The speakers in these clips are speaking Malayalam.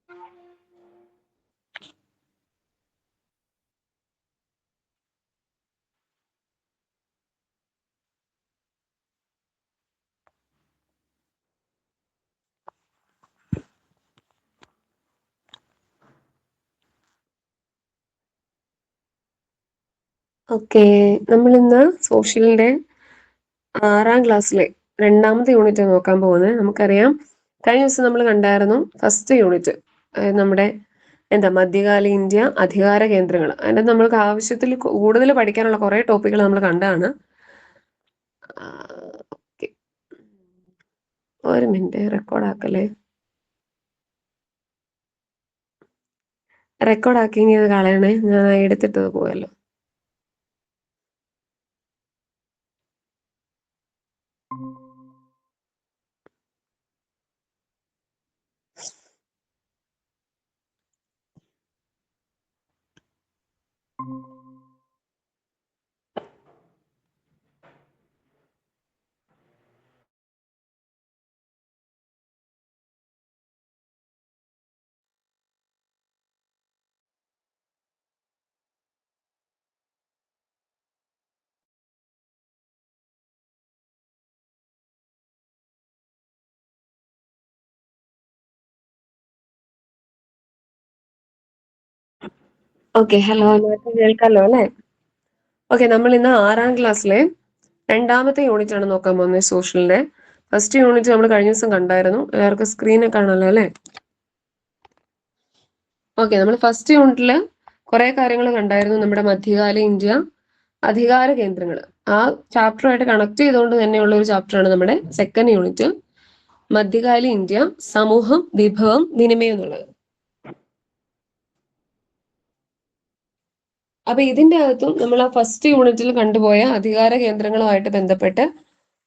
ഓക്കെ, നമ്മൾ ഇന്ന് സോഷ്യലിന്റെ 6ാം ക്ലാസ്സിലെ 2ാമത്തെ യൂണിറ്റ് നോക്കാൻ പോകുന്നത്. നമുക്കറിയാം, കഴിഞ്ഞ ദിവസം നമ്മൾ കണ്ടായിരുന്നു ഫസ്റ്റ് യൂണിറ്റ്, നമ്മുടെ മധ്യകാല ഇന്ത്യ, അധികാര കേന്ദ്രങ്ങൾ. അതിന്റെ നമ്മൾക്ക് ആവശ്യത്തിൽ കൂടുതൽ പഠിക്കാനുള്ള കുറെ ടോപ്പിക്കുകൾ നമ്മൾ കണ്ടാണ്. ഓക്കെ, ഒരു മിനിറ്റ്, റെക്കോർഡാക്കല്ലേ. റെക്കോർഡാക്കി അത് കളയണേ, ഞാൻ എടുത്തിട്ടത് പോയല്ലോ. ഓക്കെ, ഹലോ, കേൾക്കാലോ അല്ലെ? ഓക്കെ, നമ്മൾ ഇന്ന് 6ാം ക്ലാസ്സിലെ 2ാമത്തെ യൂണിറ്റ് ആണ് നോക്കാൻ പോകുന്നത്, സോഷ്യലിന്റെ. ഫസ്റ്റ് യൂണിറ്റ് നമ്മൾ കഴിഞ്ഞ ദിവസം കണ്ടായിരുന്നു. എല്ലാവർക്കും സ്ക്രീനെ കാണാമല്ലോ അല്ലെ? ഓക്കെ, നമ്മൾ ഫസ്റ്റ് യൂണിറ്റില് കുറെ കാര്യങ്ങൾ കണ്ടായിരുന്നു. നമ്മുടെ മധ്യകാല ഇന്ത്യ, അധികാര കേന്ദ്രങ്ങൾ, ആ ചാപ്റ്ററുമായിട്ട് കണക്ട് ചെയ്തുകൊണ്ട് തന്നെയുള്ള ഒരു ചാപ്റ്ററാണ് നമ്മുടെ സെക്കൻഡ് യൂണിറ്റ്, മധ്യകാല ഇന്ത്യ, സമൂഹം, വിഭവം, വിനിമയം എന്നുള്ളത്. അപ്പൊ ഇതിന്റെ അകത്തും നമ്മൾ ആ ഫസ്റ്റ് യൂണിറ്റിൽ കണ്ടുപോയ അധികാര കേന്ദ്രങ്ങളുമായിട്ട് ബന്ധപ്പെട്ട്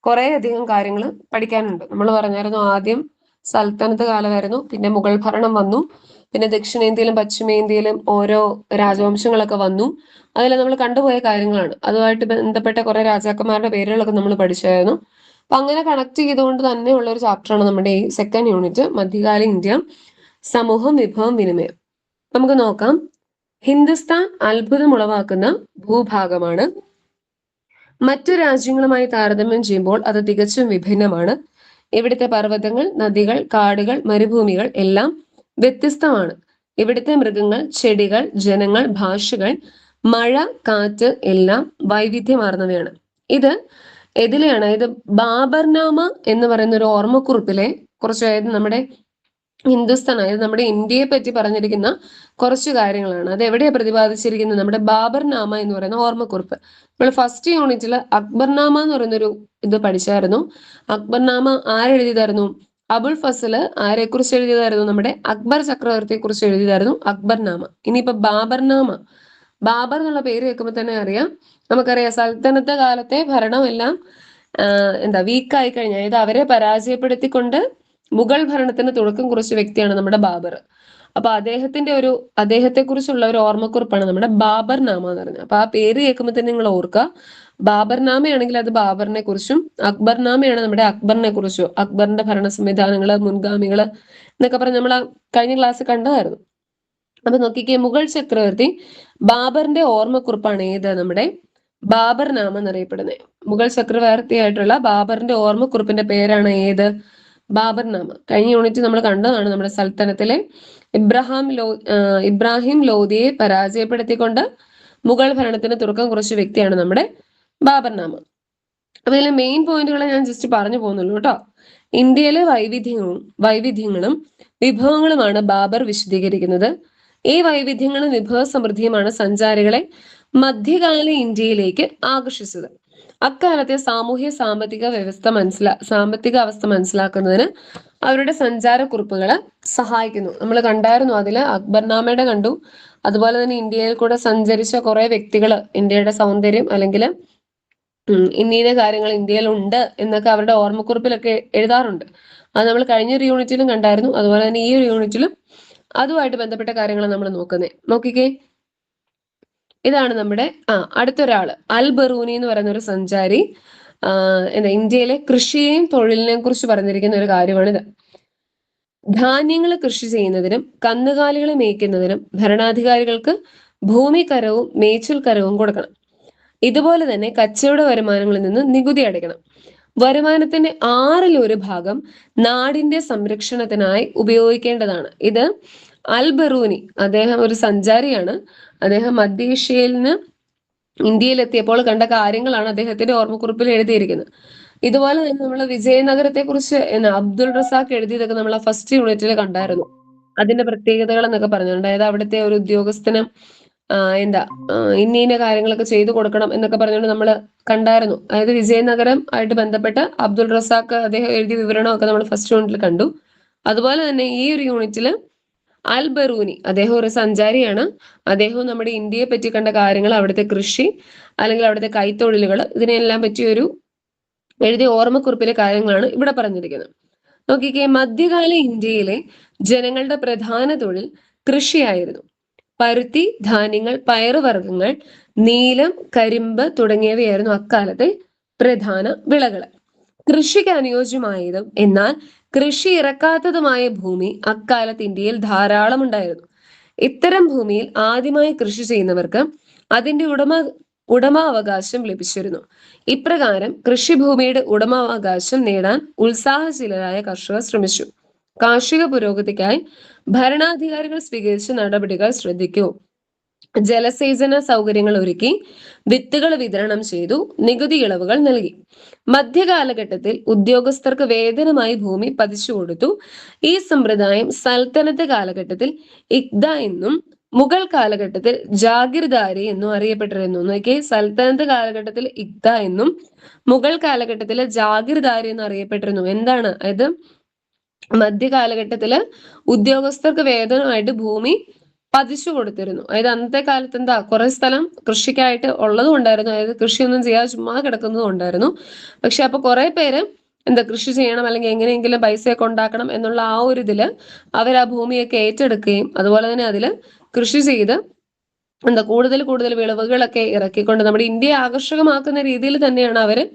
കുറെ അധികം കാര്യങ്ങൾ പഠിക്കാനുണ്ട്. നമ്മൾ പറഞ്ഞായിരുന്നു, ആദ്യം സൽത്തനത്ത് കാലമായിരുന്നു, പിന്നെ മുഗൾ ഭരണം വന്നു, പിന്നെ ദക്ഷിണേന്ത്യയിലും പശ്ചിമേന്ത്യയിലും ഓരോ രാജവംശങ്ങളൊക്കെ വന്നു. അതെല്ലാം നമ്മൾ കണ്ടുപോയ കാര്യങ്ങളാണ്. അതുമായിട്ട് ബന്ധപ്പെട്ട കുറെ രാജാക്കന്മാരുടെ പേരുകളൊക്കെ നമ്മൾ പഠിച്ചായിരുന്നു. അപ്പൊ അങ്ങനെ കണക്ട് ചെയ്തുകൊണ്ട് തന്നെയുള്ള ഒരു ചാപ്റ്ററാണ് നമ്മുടെ ഈ സെക്കൻഡ് യൂണിറ്റ്, മധ്യകാല ഇന്ത്യ, സമൂഹം, വിഭവം, വിനിമയം. നമുക്ക് നോക്കാം. ഹിന്ദുസ്ഥാൻ അത്ഭുതമുളവാക്കുന്ന ഭൂഭാഗമാണ്. മറ്റു രാജ്യങ്ങളുമായി താരതമ്യം ചെയ്യുമ്പോൾ അത് തികച്ചും വിഭിന്നമാണ്. ഇവിടുത്തെ പർവ്വതങ്ങൾ, നദികൾ, കാടുകൾ, മരുഭൂമികൾ എല്ലാം വ്യത്യസ്തമാണ്. ഇവിടുത്തെ മൃഗങ്ങൾ, ചെടികൾ, ജനങ്ങൾ, ഭാഷകൾ, മഴ, കാറ്റ് എല്ലാം വൈവിധ്യമാർന്നവയാണ്. ഇത് എതിലെയാണ്? ഇത് ബാബർനാമ എന്ന് പറയുന്ന ഒരു ഓർമ്മക്കുറിപ്പിലെ കുറച്ച്, അതായത് നമ്മുടെ ഹിന്ദുസ്ഥാൻ, അതായത് നമ്മുടെ ഇന്ത്യയെ പറ്റി പറഞ്ഞിരിക്കുന്ന കുറച്ച് കാര്യങ്ങളാണ്. അത് എവിടെയാണ് പ്രതിപാദിച്ചിരിക്കുന്നത്? നമ്മുടെ ബാബർനാമ എന്ന് പറയുന്ന ഓർമ്മക്കുറിപ്പ്. നമ്മൾ ഫസ്റ്റ് യൂണിറ്റിൽ അക്ബർനാമ എന്ന് പറയുന്നൊരു ഇത് പഠിച്ചായിരുന്നു. അക്ബർനാമ ആരെഴുതിയതായിരുന്നു? അബുൾ ഫസൽ ആരെ കുറിച്ച് എഴുതിയതായിരുന്നു? നമ്മുടെ അക്ബർ ചക്രവർത്തിയെ കുറിച്ച് എഴുതിയതായിരുന്നു അക്ബർനാമ. ഇനിയിപ്പോ ബാബർനാമ, ബാബർ എന്നുള്ള പേര് കേൾക്കുമ്പോൾ തന്നെ അറിയാം, നമുക്കറിയാം സൽത്തനത്തെ കാലത്തെ ഭരണം എല്ലാം വീക്കായി കഴിഞ്ഞ, അതായത് അവരെ പരാജയപ്പെടുത്തിക്കൊണ്ട് മുഗൾ ഭരണത്തിന് തുടക്കം കുറിച്ച വ്യക്തിയാണ് നമ്മുടെ ബാബർ. അപ്പൊ അദ്ദേഹത്തെ കുറിച്ചുള്ള ഒരു ഓർമ്മക്കുറിപ്പാണ് നമ്മുടെ ബാബർ നാമ എന്ന് പറയുന്നത്. അപ്പൊ ആ പേര് കേൾക്കുമ്പോൾ തന്നെ നിങ്ങൾ ഓർക്കുക, ബാബർ നാമയാണെങ്കിൽ അത് ബാബറിനെ കുറിച്ചും, അക്ബർ നാമയാണ് നമ്മുടെ അക്ബറിനെ കുറിച്ചോ, അക്ബറിന്റെ ഭരണ സംവിധാനങ്ങള്, മുൻഗാമികള് എന്നൊക്കെ പറഞ്ഞ് നമ്മൾ കഴിഞ്ഞ ക്ലാസ് കണ്ടതായിരുന്നു. അപ്പൊ നോക്കിക്കേ, മുഗൾ ചക്രവർത്തി ബാബറിന്റെ ഓർമ്മക്കുറിപ്പാണ് ഏത്? നമ്മുടെ ബാബർ നാമ എന്നറിയപ്പെടുന്നത്. മുഗൾ ചക്രവർത്തിയായിട്ടുള്ള ബാബറിന്റെ ഓർമ്മക്കുറിപ്പിന്റെ പേരാണ് ഏത്? ബാബർ നാമ. കഴിഞ്ഞ യൂണിറ്റ് നമ്മൾ കണ്ടതാണ്, നമ്മുടെ സൽത്തനത്തിലെ ഇബ്രാഹിം ലോധിയെ പരാജയപ്പെടുത്തിക്കൊണ്ട് മുഗൾ ഭരണത്തിന് തുടക്കം കുറിച്ച വ്യക്തിയാണ് നമ്മുടെ ബാബർ നാമ. അപ്പൊ ഇതിലെ മെയിൻ പോയിന്റുകൾ ഞാൻ ജസ്റ്റ് പറഞ്ഞു പോകുന്നുള്ളൂ കേട്ടോ. ഇന്ത്യയിലെ വൈവിധ്യങ്ങളും വിഭവങ്ങളുമാണ് ബാബർ വിശദീകരിക്കുന്നത്. ഈ വൈവിധ്യങ്ങളും വിഭവ സമൃദ്ധിയുമാണ് സഞ്ചാരികളെ മധ്യകാല ഇന്ത്യയിലേക്ക് ആകർഷിച്ചത്. അക്കാലത്തെ സാമ്പത്തിക അവസ്ഥ മനസ്സിലാക്കുന്നതിന് അവരുടെ സഞ്ചാരക്കുറിപ്പുകള് സഹായിക്കുന്നു. നമ്മൾ കണ്ടായിരുന്നു, അതില് അക്ബർനാമയുടെ കണ്ടു. അതുപോലെ തന്നെ ഇന്ത്യയിൽ കൂടെ സഞ്ചരിച്ച കുറെ വ്യക്തികള് ഇന്ത്യയുടെ സൗന്ദര്യം അല്ലെങ്കിൽ ഇന്നീന കാര്യങ്ങൾ ഇന്ത്യയിൽ ഉണ്ട് എന്നൊക്കെ അവരുടെ ഓർമ്മക്കുറിപ്പിലൊക്കെ എഴുതാറുണ്ട്. അത് നമ്മൾ കഴിഞ്ഞൊരു യൂണിറ്റിലും കണ്ടായിരുന്നു. അതുപോലെ തന്നെ ഈ ഒരു യൂണിറ്റിലും അതുമായിട്ട് ബന്ധപ്പെട്ട കാര്യങ്ങളാണ് നമ്മൾ നോക്കുന്നത്. നോക്കിക്കേ, ഇതാണ് നമ്മുടെ അടുത്തൊരാള്, അൽ ബറൂനി എന്ന് പറയുന്ന ഒരു സഞ്ചാരി ഇന്ത്യയിലെ കൃഷിയെയും തൊഴിലിനെയും കുറിച്ച് പറഞ്ഞിരിക്കുന്ന ഒരു കാര്യമാണിത്. ധാന്യങ്ങൾ കൃഷി ചെയ്യുന്നതിനും കന്നുകാലികളെ മേയ്ക്കുന്നതിനും ഭരണാധികാരികൾക്ക് ഭൂമി കരവും മേച്ചിൽ കരവും കൊടുക്കണം. ഇതുപോലെ തന്നെ കച്ചവട വരുമാനങ്ങളിൽ നിന്ന് നികുതി അടയ്ക്കണം. വരുമാനത്തിന്റെ 1/6 നാടിന്റെ സംരക്ഷണത്തിനായി ഉപയോഗിക്കേണ്ടതാണ്. ഇത് അൽ ബറൂനി, അദ്ദേഹം ഒരു സഞ്ചാരിയാണ്. അദ്ദേഹം മധ്യേഷ്യയിൽ നിന്ന് ഇന്ത്യയിലെത്തിയപ്പോൾ കണ്ട കാര്യങ്ങളാണ് അദ്ദേഹത്തിന്റെ ഓർമ്മക്കുറിപ്പിൽ എഴുതിയിരിക്കുന്നത്. ഇതുപോലെ തന്നെ നമ്മൾ വിജയനഗരത്തെ കുറിച്ച് അബ്ദുൾ റസാഖ് എഴുതിയതൊക്കെ നമ്മൾ ആ ഫസ്റ്റ് യൂണിറ്റിൽ കണ്ടായിരുന്നു. അതിന്റെ പ്രത്യേകതകൾ എന്നൊക്കെ പറഞ്ഞു. അതായത് അവിടുത്തെ ഒരു ഉദ്യോഗസ്ഥന് എന്താ ഇന്ന ഇന്ന കാര്യങ്ങളൊക്കെ ചെയ്തു കൊടുക്കണം എന്നൊക്കെ പറഞ്ഞുകൊണ്ട് നമ്മൾ കണ്ടായിരുന്നു. അതായത് വിജയനഗരം ആയിട്ട് ബന്ധപ്പെട്ട് അബ്ദുൾ റസാഖ് അദ്ദേഹം എഴുതിയ വിവരണമൊക്കെ നമ്മൾ ഫസ്റ്റ് യൂണിറ്റിൽ കണ്ടു. അതുപോലെ തന്നെ ഈ ഒരു യൂണിറ്റില് അൽ ബറൂനി, അദ്ദേഹം ഒരു സഞ്ചാരിയാണ്. അദ്ദേഹവും നമ്മുടെ ഇന്ത്യയെ പറ്റി കണ്ട കാര്യങ്ങൾ, അവിടുത്തെ കൃഷി അല്ലെങ്കിൽ അവിടുത്തെ കൈത്തൊഴിലുകൾ, ഇതിനെല്ലാം പറ്റിയൊരു എഴുതിയ ഓർമ്മക്കുറിപ്പിലെ കാര്യങ്ങളാണ് ഇവിടെ പറഞ്ഞിരിക്കുന്നത്. നോക്കിക്കേ, മധ്യകാല ഇന്ത്യയിലെ ജനങ്ങളുടെ പ്രധാന തൊഴിൽ കൃഷിയായിരുന്നു. പരുത്തി, ധാന്യങ്ങൾ, പയറുവർഗ്ഗങ്ങൾ, നീലം, കരിമ്പ് തുടങ്ങിയവയായിരുന്നു അക്കാലത്തെ പ്രധാന വിളകൾ. കൃഷിക്ക് അനുയോജ്യമായതും എന്നാൽ കൃഷി ഇറക്കാത്തതുമായ ഭൂമി അക്കാലത്ത് ഇന്ത്യയിൽ ധാരാളം ഉണ്ടായിരുന്നു. ഇത്തരം ഭൂമിയിൽ ആദ്യമായി കൃഷി ചെയ്യുന്നവർക്ക് അതിന്റെ ഉടമാവകാശം ലഭിച്ചിരുന്നു. ഇപ്രകാരം കൃഷിഭൂമിയുടെ ഉടമാവകാശം നേടാൻ ഉത്സാഹശീലരായ കർഷകർ ശ്രമിച്ചു. കാർഷിക പുരോഗതിക്കായി ഭരണാധികാരികൾ സ്വീകരിച്ച നടപടികൾ ശ്രദ്ധിക്കൂ. ജലസേചന സൗകര്യങ്ങൾ ഒരുക്കി, വിത്തുകൾ വിതരണം ചെയ്തു, നികുതി ഇളവുകൾ നൽകി. മധ്യകാലഘട്ടത്തിൽ ഉദ്യോഗസ്ഥർക്ക് വേതനമായി ഭൂമി പതിച്ചു കൊടുത്തു. ഈ സമ്പ്രദായം സൽത്തനത്ത് കാലഘട്ടത്തിൽ ഇഖ്ത എന്നും മുഗൾ കാലഘട്ടത്തിൽ ജാഗിർദാരി എന്നും അറിയപ്പെട്ടിരുന്നു. നോക്കിയേ, സൽത്തനത്ത് കാലഘട്ടത്തിൽ ഇഖ്ത എന്നും മുഗൾ കാലഘട്ടത്തിൽ ജാഗിർദാരി എന്നും അറിയപ്പെട്ടിരുന്നു. എന്താണ് അത്? മധ്യകാലഘട്ടത്തില് ഉദ്യോഗസ്ഥർക്ക് വേതനമായിട്ട് ഭൂമി പതിച്ചു കൊടുത്തിരുന്നു. അതായത് അന്നത്തെ കാലത്ത് എന്താ, കുറെ സ്ഥലം കൃഷിക്കായിട്ട് ഉള്ളതും ഉണ്ടായിരുന്നു. അതായത് കൃഷിയൊന്നും ചെയ്യാതെ ചുമ്മാ കിടക്കുന്നതും ഉണ്ടായിരുന്നു. പക്ഷെ അപ്പൊ കുറെ പേര് എന്താ കൃഷി ചെയ്യണം അല്ലെങ്കിൽ എങ്ങനെയെങ്കിലും പൈസയൊക്കെ ഉണ്ടാക്കണം എന്നുള്ള ആ ഒരു ഇതില് അവർ ആ ഭൂമിയൊക്കെ ഏറ്റെടുക്കുകയും അതുപോലെ തന്നെ അതില് കൃഷി ചെയ്ത് എന്താ കൂടുതൽ കൂടുതൽ വിളവുകളൊക്കെ ഇറക്കിക്കൊണ്ട് നമ്മുടെ ഇന്ത്യയെ ആകർഷകമാക്കുന്ന രീതിയിൽ തന്നെയാണ് അവര്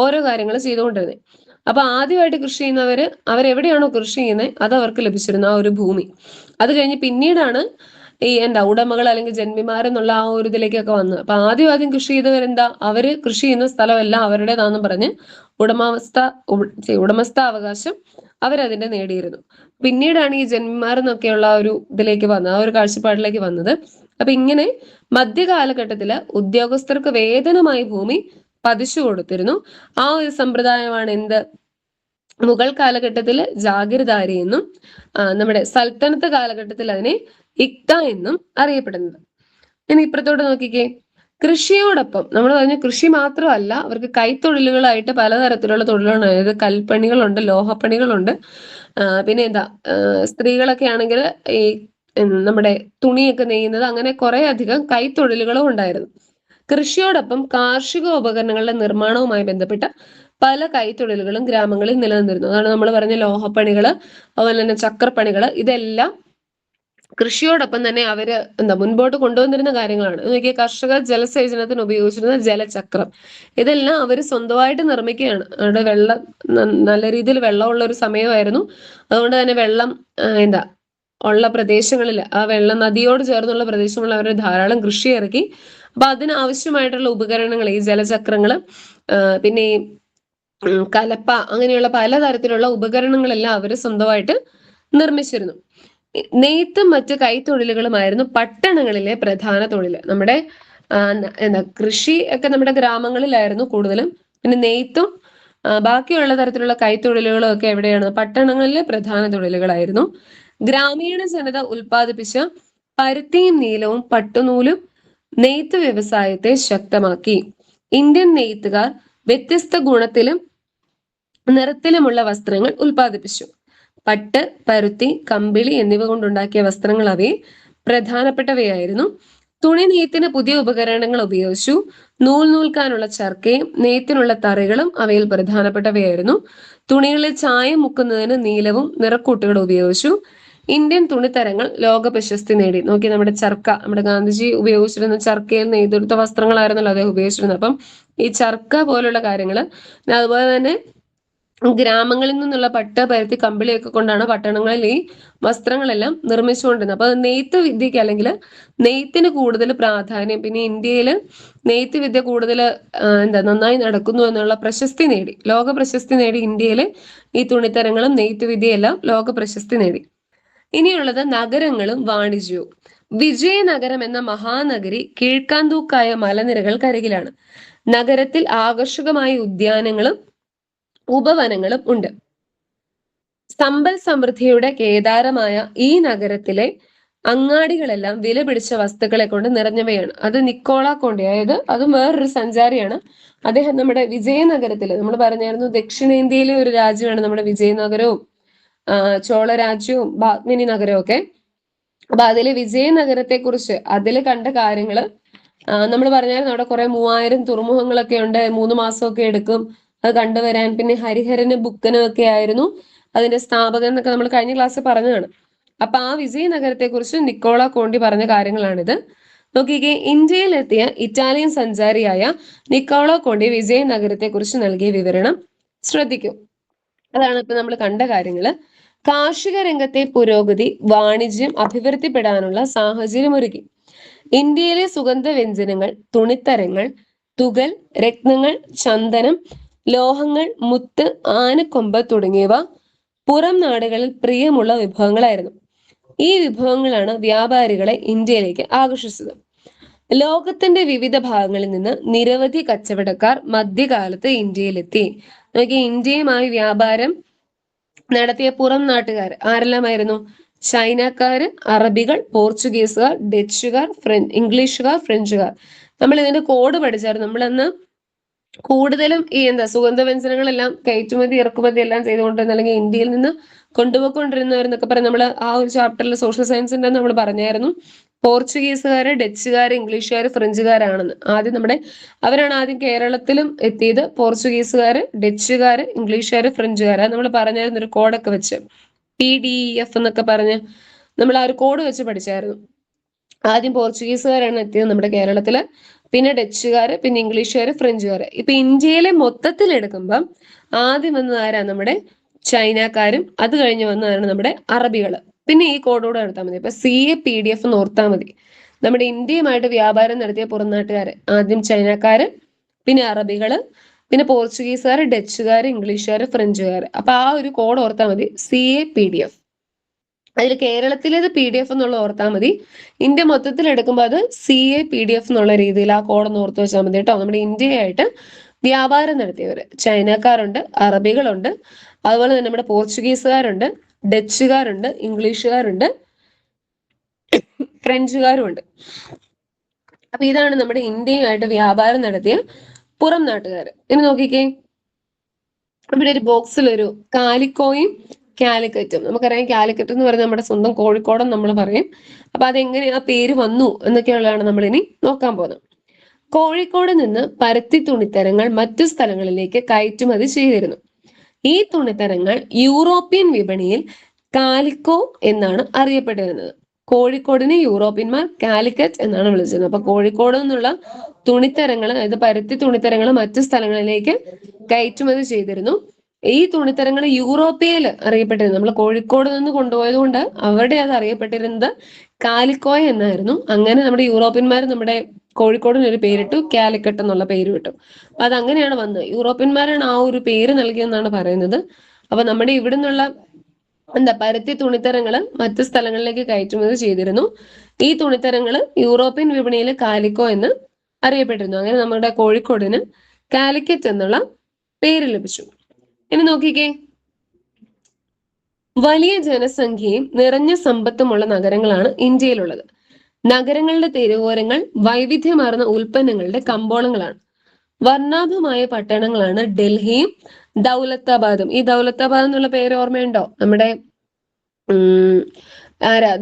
ഓരോ കാര്യങ്ങൾ ചെയ്തുകൊണ്ടിരുന്നത്. അപ്പൊ ആദ്യമായിട്ട് കൃഷി ചെയ്യുന്നവര് അവരെവിടെയാണോ കൃഷി ചെയ്യുന്നത് അത് അവർക്ക് ലഭിച്ചിരുന്ന ആ ഒരു ഭൂമി. അത് കഴിഞ്ഞ് പിന്നീടാണ് ഈ ഉടമകൾ അല്ലെങ്കിൽ ജന്മിമാരെന്നുള്ള ആ ഒരു ഇതിലേക്കൊക്കെ വന്നത്. അപ്പൊ ആദ്യം കൃഷി ചെയ്തവരെന്താ, അവര് കൃഷി ചെയ്യുന്ന സ്ഥലമെല്ലാം അവരുടേതാണെന്ന് പറഞ്ഞ് ഉടമസ്ഥാവകാശം അവരതിന്റെ നേടിയിരുന്നു. പിന്നീടാണ് ഈ ജന്മിമാരെന്നൊക്കെയുള്ള ആ ഒരു ഇതിലേക്ക് വന്നത്, ആ ഒരു കാഴ്ചപ്പാടിലേക്ക് വന്നത്. അപ്പൊ ഇങ്ങനെ മധ്യകാലഘട്ടത്തില് ഉദ്യോഗസ്ഥർക്ക് വേതനമായി ഭൂമി പതിച്ചു കൊടുത്തിരുന്നു. ആ ഒരു സമ്പ്രദായമാണ് എന്ത്, മുഗൾ കാലഘട്ടത്തിൽ ജാഗിർദാരി എന്നും നമ്മുടെ സൽത്തനത്ത് കാലഘട്ടത്തിൽ അതിനെ ഇഖ്ത എന്നും അറിയപ്പെടുന്നത്. ഇനി ഇപ്പുറത്തോട്ട് നോക്കിക്കേ, കൃഷിയോടൊപ്പം നമ്മൾ പറഞ്ഞ കൃഷി മാത്രമല്ല, അവർക്ക് കൈത്തൊഴിലുകളായിട്ട് പലതരത്തിലുള്ള തൊഴിലുകൾ, അതായത് കൽപ്പണികളുണ്ട്, ലോഹപ്പണികളുണ്ട്, പിന്നെ സ്ത്രീകളൊക്കെ ആണെങ്കിൽ ഈ നമ്മുടെ തുണിയൊക്കെ നെയ്യുന്നത്, അങ്ങനെ കുറെ അധികം കൈത്തൊഴിലുകളും ഉണ്ടായിരുന്നു. കൃഷിയോടൊപ്പം കാർഷിക ഉപകരണങ്ങളുടെ നിർമ്മാണവുമായി ബന്ധപ്പെട്ട പല കൈത്തൊഴിലുകളും ഗ്രാമങ്ങളിൽ നിലനിന്നിരുന്നു. അതാണ് നമ്മൾ പറഞ്ഞ ലോഹപ്പണികള്, അതുപോലെ തന്നെ ചക്രപ്പണികള്, ഇതെല്ലാം കൃഷിയോടൊപ്പം തന്നെ അവര് മുൻപോട്ട് കൊണ്ടുവന്നിരുന്ന കാര്യങ്ങളാണ്. നോക്കിയ കർഷകർ ജലസേചനത്തിന് ഉപയോഗിച്ചിരുന്ന ജലചക്രം, ഇതെല്ലാം അവര് സ്വന്തമായിട്ട് നിർമ്മിക്കുകയാണ്. അവിടെ വെള്ളം നല്ല രീതിയിൽ വെള്ളമുള്ള ഒരു സമയമായിരുന്നു. അതുകൊണ്ട് തന്നെ വെള്ളം ഉള്ള പ്രദേശങ്ങളിൽ, ആ വെള്ളം നദിയോട് ചേർന്നുള്ള പ്രദേശങ്ങളിൽ അവർ ധാരാളം കൃഷി ഇറക്കി. അപ്പൊ അതിനാവശ്യമായിട്ടുള്ള ഉപകരണങ്ങൾ, ഈ ജലചക്രങ്ങള്, പിന്നെ ഈ കലപ്പ, അങ്ങനെയുള്ള പലതരത്തിലുള്ള ഉപകരണങ്ങളെല്ലാം അവർ സ്വന്തമായിട്ട് നിർമ്മിച്ചിരുന്നു. നെയ്ത്തും മറ്റ് കൈത്തൊഴിലുകളുമായിരുന്നു പട്ടണങ്ങളിലെ പ്രധാന തൊഴിൽ. നമ്മുടെ കൃഷി ഒക്കെ നമ്മുടെ ഗ്രാമങ്ങളിലായിരുന്നു കൂടുതലും. പിന്നെ നെയ്ത്തും ബാക്കിയുള്ള തരത്തിലുള്ള കൈത്തൊഴിലുകളും ഒക്കെ എവിടെയാണ്, പട്ടണങ്ങളിലെ പ്രധാന തൊഴിലുകളായിരുന്നു. ഗ്രാമീണ ജനത ഉൽപ്പാദിപ്പിച്ച പരുത്തിയും നീലവും പട്ടുനൂലും നെയ്ത്ത് വ്യവസായത്തെ ശക്തമാക്കി. ഇന്ത്യൻ നെയ്ത്തുകാർ വ്യത്യസ്ത ഗുണത്തിലും നിറത്തിലുമുള്ള വസ്ത്രങ്ങൾ ഉൽപ്പാദിപ്പിച്ചു. പട്ട്, പരുത്തി, കമ്പിളി എന്നിവ കൊണ്ടുണ്ടാക്കിയ വസ്ത്രങ്ങൾ അവയെ പ്രധാനപ്പെട്ടവയായിരുന്നു. തുണി നെയ്ത്തിന് പുതിയ ഉപകരണങ്ങൾ ഉപയോഗിച്ചു. നൂൽ നൂൽക്കാനുള്ള ചർക്കയും നെയ്ത്തിനുള്ള തറികളും അവയിൽ പ്രധാനപ്പെട്ടവയായിരുന്നു. തുണികളിൽ ചായം മുക്കുന്നതിന് നീലവും നിറക്കൂട്ടുകളും ഉപയോഗിച്ചു. ഇന്ത്യൻ തുണിത്തരങ്ങൾ ലോക പ്രശസ്തി നേടി. നോക്കി, നമ്മുടെ ചർക്ക, നമ്മുടെ ഗാന്ധിജി ഉപയോഗിച്ചിരുന്ന ചർക്കയിൽ നെയ്തെടുത്ത വസ്ത്രങ്ങളായിരുന്നല്ലോ അദ്ദേഹം ഉപയോഗിച്ചിരുന്നത്. അപ്പം ഈ ചർക്ക പോലുള്ള കാര്യങ്ങള്, അതുപോലെ തന്നെ ഗ്രാമങ്ങളിൽ നിന്നുള്ള പട്ട്, പരുത്തി, കമ്പിളിയൊക്കെ കൊണ്ടാണ് പട്ടണങ്ങളിൽ ഈ വസ്ത്രങ്ങളെല്ലാം നിർമ്മിച്ചുകൊണ്ടിരുന്നത്. അപ്പൊ നെയ്ത്ത് വിദ്യക്ക് അല്ലെങ്കിൽ നെയ്ത്തിന് കൂടുതൽ പ്രാധാന്യം, പിന്നെ ഇന്ത്യയിൽ നെയ്ത്ത് വിദ്യ കൂടുതൽ നന്നായി നടക്കുന്നു എന്നുള്ള പ്രശസ്തി നേടി, ലോക പ്രശസ്തി നേടി. ഇന്ത്യയിൽ ഈ തുണിത്തരങ്ങളും നെയ്ത്ത് വിദ്യയെല്ലാം ലോക പ്രശസ്തി നേടി. ഇനിയുള്ളത് നഗരങ്ങളും വാണിജ്യവും. വിജയനഗരം എന്ന മഹാനഗരി കീഴ്ക്കാന്തൂക്കായ മലനിരകൾക്കരികിലാണ്. നഗരത്തിൽ ആകർഷകമായ ഉദ്യാനങ്ങളും ഉപവനങ്ങളും ഉണ്ട്. സമ്പൽ സമൃദ്ധിയുടെ കേദാരമായ ഈ നഗരത്തിലെ അങ്ങാടികളെല്ലാം വില പിടിച്ച വസ്തുക്കളെ കൊണ്ട് നിറഞ്ഞവയാണ്. അത് നിക്കോള കോണ്ടി, അതായത് അതും വേറൊരു സഞ്ചാരിയാണ്. അദ്ദേഹം നമ്മുടെ വിജയനഗരത്തില്, നമ്മൾ പറഞ്ഞായിരുന്നു ദക്ഷിണേന്ത്യയിലെ ഒരു രാജ്യമാണ് നമ്മുടെ വിജയനഗരവും ചോള രാജ്യവും ബാഗ്മിനി നഗരവും ഒക്കെ. അപ്പൊ അതില് വിജയനഗരത്തെ കുറിച്ച് അതിൽ കണ്ട കാര്യങ്ങള് നമ്മൾ പറഞ്ഞായിരുന്നു. അവിടെ കുറെ 3000 തുറമുഖങ്ങളൊക്കെ ഉണ്ട്, 3 മാസമൊക്കെ എടുക്കും അത് കണ്ടുവരാൻ. പിന്നെ ഹരിഹരന് ബുക്കനും ഒക്കെ ആയിരുന്നു അതിന്റെ സ്ഥാപകൻ എന്നൊക്കെ നമ്മൾ കഴിഞ്ഞ ക്ലാസ്സിൽ പറഞ്ഞതാണ്. അപ്പൊ ആ വിജയനഗരത്തെ കുറിച്ച് നിക്കോള കോണ്ടി പറഞ്ഞ കാര്യങ്ങളാണിത്. നോക്കിക്കേ, ഇന്ത്യയിലെത്തിയ ഇറ്റാലിയൻ സഞ്ചാരിയായ നിക്കോളോ കോണ്ടി വിജയനഗരത്തെ കുറിച്ച് നൽകിയ വിവരണം ശ്രദ്ധിക്കൂ. അതാണ് ഇപ്പൊ നമ്മൾ കണ്ട കാര്യങ്ങള്. കാർഷിക രംഗത്തെ പുരോഗതി വാണിജ്യം അഭിവൃദ്ധിപ്പെടാനുള്ള സാഹചര്യമൊരുക്കി. ഇന്ത്യയിലെ സുഗന്ധവ്യഞ്ജനങ്ങൾ, തുണിത്തരങ്ങൾ, തുകൽ, രത്നങ്ങൾ, ചന്ദനം, ലോഹങ്ങൾ, മുത്ത്, ആനക്കൊമ്പ് തുടങ്ങിയവ പുറം നാടുകളിൽ പ്രിയമുള്ള വിഭവങ്ങളായിരുന്നു. ഈ വിഭവങ്ങളാണ് വ്യാപാരികളെ ഇന്ത്യയിലേക്ക് ആകർഷിച്ചത്. ലോകത്തിന്റെ വിവിധ ഭാഗങ്ങളിൽ നിന്ന് നിരവധി കച്ചവടക്കാർ മധ്യകാലത്ത് ഇന്ത്യയിലെത്തി. നോക്കി, ഇന്ത്യയുമായി വ്യാപാരം നടത്തിയ പുറം നാട്ടുകാർ ആരെല്ലാമായിരുന്നു? ചൈനക്കാര്, അറബികൾ, പോർച്ചുഗീസുകാർ, ഡച്ചുകാർ, ഇംഗ്ലീഷുകാർ, ഫ്രഞ്ചുകാർ. നമ്മൾ ഇതിന്റെ കോഡ് പഠിച്ചായിരുന്നു. നമ്മളന്ന് കൂടുതലും ഈ സുഗന്ധവ്യഞ്ജനങ്ങളെല്ലാം കയറ്റുമതി ഇറക്കുമതി എല്ലാം ചെയ്തുകൊണ്ടിരുന്ന, അല്ലെങ്കിൽ ഇന്ത്യയിൽ നിന്ന് കൊണ്ടുപോയിക്കൊണ്ടിരുന്നവരെന്നൊക്കെ പറഞ്ഞ് നമ്മൾ ആ ഒരു ചാപ്റ്ററിൽ സോഷ്യൽ സയൻസിന്റെ നമ്മൾ പറഞ്ഞായിരുന്നു. പോർച്ചുഗീസുകാര്, ഡച്ചുകാര്, ഇംഗ്ലീഷുകാര്, ഫ്രഞ്ചുകാരാണെന്ന്. അവരാണ് ആദ്യം കേരളത്തിലും എത്തിയത്. പോർച്ചുഗീസുകാര്, ഡച്ചുകാര്, ഇംഗ്ലീഷുകാര്, ഫ്രഞ്ചുകാര്. നമ്മൾ പറഞ്ഞായിരുന്നു ഒരു കോഡൊക്കെ വെച്ച്, PDF എന്നൊക്കെ പറഞ്ഞ് നമ്മൾ ആ ഒരു കോഡ് വെച്ച് പഠിച്ചായിരുന്നു. ആദ്യം പോർച്ചുഗീസുകാരാണ് എത്തിയത് നമ്മുടെ കേരളത്തില്, പിന്നെ ഡച്ചുകാര്, പിന്നെ ഇംഗ്ലീഷുകാര്, ഫ്രഞ്ചുകാര്. ഇപ്പൊ ഇന്ത്യയിലെ മൊത്തത്തിൽ എടുക്കുമ്പം ആദ്യം വന്നത് ആരാ? നമ്മുടെ ചൈനക്കാരും, അത് കഴിഞ്ഞ് വന്നതാണ് നമ്മുടെ അറബികള്. പിന്നെ ഈ കോഡോടെ എടുത്താൽ മതി. ഇപ്പൊ CA PDF എന്ന് ഓർത്താൽ മതി. നമ്മുടെ ഇന്ത്യയുമായിട്ട് വ്യാപാരം നടത്തിയ പുറംനാട്ടുകാര്, ആദ്യം ചൈനക്കാര്, പിന്നെ അറബികള്, പിന്നെ പോർച്ചുഗീസുകാര്, ഡച്ചുകാര്, ഇംഗ്ലീഷുകാര്, ഫ്രഞ്ചുകാര്. അപ്പൊ ആ ഒരു കോഡ് ഓർത്താൽ മതി, CA PDF. അതിൽ കേരളത്തിലേത് PDF എന്നുള്ള ഓർത്താൽ മതി. ഇന്ത്യ മൊത്തത്തിൽ എടുക്കുമ്പോൾ അത് CA PDF എന്നുള്ള രീതിയിൽ ആ കോഡൊന്ന് ഓർത്ത് വെച്ചാൽ മതി കേട്ടോ. നമ്മുടെ ഇന്ത്യയായിട്ട് വ്യാപാരം നടത്തിയവര് ചൈനക്കാരുണ്ട്, അറബികളുണ്ട്, അതുപോലെ തന്നെ നമ്മുടെ പോർച്ചുഗീസുകാരുണ്ട്, ഡച്ചുകാരുണ്ട്, ഇംഗ്ലീഷുകാരുണ്ട്, ഫ്രഞ്ചുകാരും ഉണ്ട്. അപ്പൊ ഇതാണ് നമ്മുടെ ഇന്ത്യയുമായിട്ട് വ്യാപാരം നടത്തിയ പുറം നാട്ടുകാര്. ഇനി നോക്കിക്കേ, ഇവിടെ ഒരു ബോക്സിൽ ഒരു കാലിക്കോയും കാലിക്കറ്റും. നമുക്കറിയാം കാലിക്കറ്റ് എന്ന് പറഞ്ഞാൽ നമ്മുടെ സ്വന്തം കോഴിക്കോടെന്ന് നമ്മൾ പറയും. അപ്പൊ അതെങ്ങനെ ആ പേര് വന്നു എന്നൊക്കെയുള്ളതാണ് നമ്മൾ ഇനി നോക്കാൻ പോകുന്നത്. കോഴിക്കോട് നിന്ന് പരുത്തി തുണിത്തരങ്ങൾ മറ്റു സ്ഥലങ്ങളിലേക്ക് കയറ്റുമതി ചെയ്തിരുന്നു. ഈ തുണിത്തരങ്ങൾ യൂറോപ്യൻ വിപണിയിൽ കാലിക്കോ എന്നാണ് അറിയപ്പെട്ടിരുന്നത്. കോഴിക്കോടിനെ യൂറോപ്യന്മാർ കാലിക്കറ്റ് എന്നാണ് വിളിച്ചത്. അപ്പൊ കോഴിക്കോട് നിന്നുള്ള തുണിത്തരങ്ങൾ, അതായത് പരുത്തി തുണിത്തരങ്ങൾ മറ്റു സ്ഥലങ്ങളിലേക്ക് കയറ്റുമതി ചെയ്തിരുന്നു. ഈ തുണിത്തരങ്ങൾ യൂറോപ്യയിൽ അറിയപ്പെട്ടിരുന്നു. നമ്മൾ കോഴിക്കോട് നിന്ന് കൊണ്ടുപോയത് കൊണ്ട് അവിടെ അത് അറിയപ്പെട്ടിരുന്നത് കാലിക്കോയ എന്നായിരുന്നു. അങ്ങനെ നമ്മുടെ യൂറോപ്യന്മാർ നമ്മുടെ കോഴിക്കോടിന് ഒരു പേരിട്ടു, കാലിക്കറ്റ് എന്നുള്ള പേര് വിട്ടു. അപ്പൊ അത് അങ്ങനെയാണ് വന്നത്. യൂറോപ്യന്മാരാണ് ആ ഒരു പേര് നൽകിയെന്നാണ് പറയുന്നത്. അപ്പൊ നമ്മുടെ ഇവിടെ നിന്നുള്ള പരുത്തി തുണിത്തരങ്ങള് മറ്റു സ്ഥലങ്ങളിലേക്ക് കയറ്റുമതി ചെയ്തിരുന്നു. ഈ തുണിത്തരങ്ങള് യൂറോപ്യൻ വിപണിയിൽ കാലിക്കോ എന്ന് അറിയപ്പെട്ടിരുന്നു. അങ്ങനെ നമ്മുടെ കോഴിക്കോടിന് കാലിക്കറ്റ് എന്നുള്ള പേര് ലഭിച്ചു. ഇനി നോക്കിക്കേ, വലിയ ജനസംഖ്യയും നിറഞ്ഞ സമ്പത്തുമുള്ള നഗരങ്ങളാണ് ഇന്ത്യയിലുള്ളത്. നഗരങ്ങളുടെ തെരുവോരങ്ങൾ വൈവിധ്യമാർന്ന ഉൽപ്പന്നങ്ങളുടെ കമ്പോളങ്ങളാണ്. വർണ്ണാഭമായ പട്ടണങ്ങളാണ് ഡൽഹിയും ദൗലത്താബാദും. ഈ ദൗലത്താബാദ് എന്നുള്ള പേര് ഓർമ്മയുണ്ടോ? നമ്മുടെ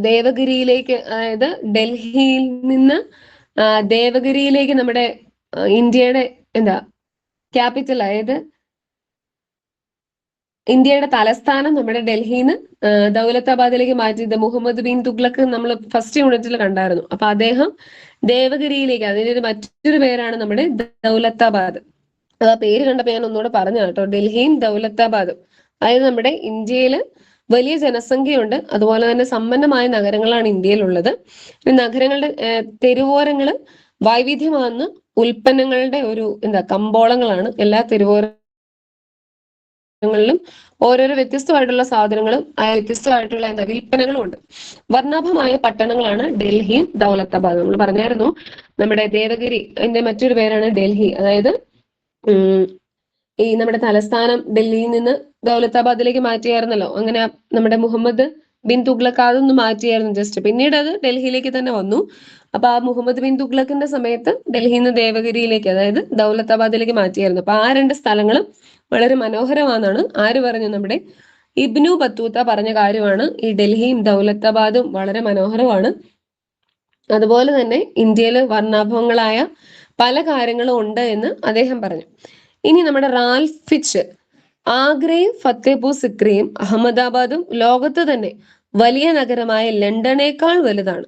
ദേവഗിരിയിലേക്ക്, അതായത് ഡൽഹിയിൽ നിന്ന് ദേവഗിരിയിലേക്ക് നമ്മുടെ ഇന്ത്യയുടെ ക്യാപിറ്റൽ, അതായത് ഇന്ത്യയുടെ തലസ്ഥാനം നമ്മുടെ ഡൽഹിന്ന് ദൗലത്താബാദിലേക്ക് മാറ്റിയത് മുഹമ്മദ് ബിൻ തുഗ്ലക്ക് നമ്മൾ ഫസ്റ്റ് യൂണിറ്റിൽ കണ്ടായിരുന്നു. അപ്പൊ അദ്ദേഹം ദേവഗിരിയിലേക്ക്, അതിന്റെ മറ്റൊരു പേരാണ് നമ്മുടെ ദൗലത്താബാദ്. അത് ആ പേര് കണ്ടപ്പോൾ ഞാൻ ഒന്നുകൂടെ പറഞ്ഞു കേട്ടോ, ഡൽഹിയും ദൗലത്താബാദും. അതായത് നമ്മുടെ ഇന്ത്യയിൽ വലിയ ജനസംഖ്യയുണ്ട്, അതുപോലെ തന്നെ സമ്പന്നമായ നഗരങ്ങളാണ് ഇന്ത്യയിലുള്ളത്. ഈ നഗരങ്ങളുടെ തെരുവോരങ്ങള് വൈവിധ്യമാർന്ന ഉൽപ്പന്നങ്ങളുടെ ഒരു കമ്പോളങ്ങളാണ്. എല്ലാ തെരുവോരങ്ങളിലും ഓരോരോ വ്യത്യസ്തമായിട്ടുള്ള സാധനങ്ങളും വ്യത്യസ്തമായിട്ടുള്ള വിൽപ്പനകളും ഉണ്ട്. വർണ്ണാഭമായ പട്ടണങ്ങളാണ് ഡൽഹിയും ദൗലത്താബാദും. നമ്മൾ പറഞ്ഞായിരുന്നു നമ്മുടെ ദേവഗിരി അതിന്റെ മറ്റൊരു പേരാണ് ഡൽഹി. അതായത് ഈ നമ്മുടെ തലസ്ഥാനം ഡൽഹിയിൽ നിന്ന് ദൗലത്താബാദിലേക്ക് മാറ്റിയായിരുന്നല്ലോ. അങ്ങനെ നമ്മുടെ മുഹമ്മദ് ബിൻ തുഗ്ലക്ക് അതൊന്ന് മാറ്റിയായിരുന്നു ജസ്റ്റ്. പിന്നീട് അത് ഡൽഹിയിലേക്ക് തന്നെ വന്നു. അപ്പൊ ആ മുഹമ്മദ് ബിൻ തുഗ്ലക്കിന്റെ സമയത്ത് ഡൽഹിയിൽ നിന്ന് ദേവഗിരിയിലേക്ക്, അതായത് ദൗലത്താബാദിലേക്ക് മാറ്റിയായിരുന്നു. അപ്പൊ ആ രണ്ട് സ്ഥലങ്ങളും വളരെ മനോഹരമാണെന്നാണ് ആര് പറഞ്ഞു, നമ്മുടെ ഇബ്നു ബത്തൂത്ത പറഞ്ഞ കാര്യമാണ്. ഈ ഡൽഹിയും ദൗലത്താബാദും വളരെ മനോഹരമാണ്. അതുപോലെ തന്നെ ഇന്ത്യയിൽ വർണ്ണാഭങ്ങളായ പല കാര്യങ്ങളും ഉണ്ട് എന്ന് അദ്ദേഹം പറഞ്ഞു. ഇനി നമ്മുടെ റാൽഫ് ഫിച്ച്, ആഗ്രയും ഫത്തേപൂർ സിക്രിയും അഹമ്മദാബാദും ലോകത്ത് തന്നെ വലിയ നഗരമായ ലണ്ടനേക്കാൾ വലുതാണ്.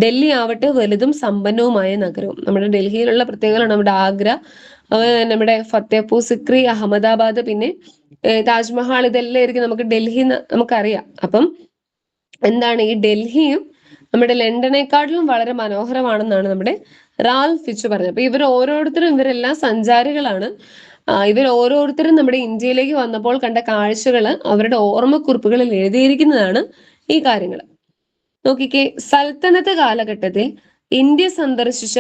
ഡൽഹി ആവട്ടെ വലുതും സമ്പന്നവുമായ നഗരവും. നമ്മുടെ ഡൽഹിയിലുള്ള പ്രത്യേകതയാണ് നമ്മുടെ ആഗ്ര, നമ്മുടെ ഫത്തേപൂർ സിക്രി, അഹമ്മദാബാദ്, പിന്നെ താജ്മഹാൾ, ഇതെല്ലാം ആയിരിക്കും നമുക്ക് ഡൽഹി നമുക്കറിയാം. അപ്പം എന്താണ്, ഈ ഡൽഹിയും നമ്മുടെ ലണ്ടനേക്കാട്ടിലും വളരെ മനോഹരമാണെന്നാണ് നമ്മുടെ റാൽഫ് ഫിച്ച് പറഞ്ഞത്. അപ്പൊ ഇവരെല്ലാം സഞ്ചാരികളാണ്. ഇവർ ഓരോരുത്തരും നമ്മുടെ ഇന്ത്യയിലേക്ക് വന്നപ്പോൾ കണ്ട കാഴ്ചകൾ അവരുടെ ഓർമ്മക്കുറിപ്പുകളിൽ എഴുതിയിരിക്കുന്നതാണ് ഈ കാര്യങ്ങൾ. നോക്കിക്കേ, സൽത്തനത്ത് കാലഘട്ടത്തിൽ ഇന്ത്യ സന്ദർശിച്ച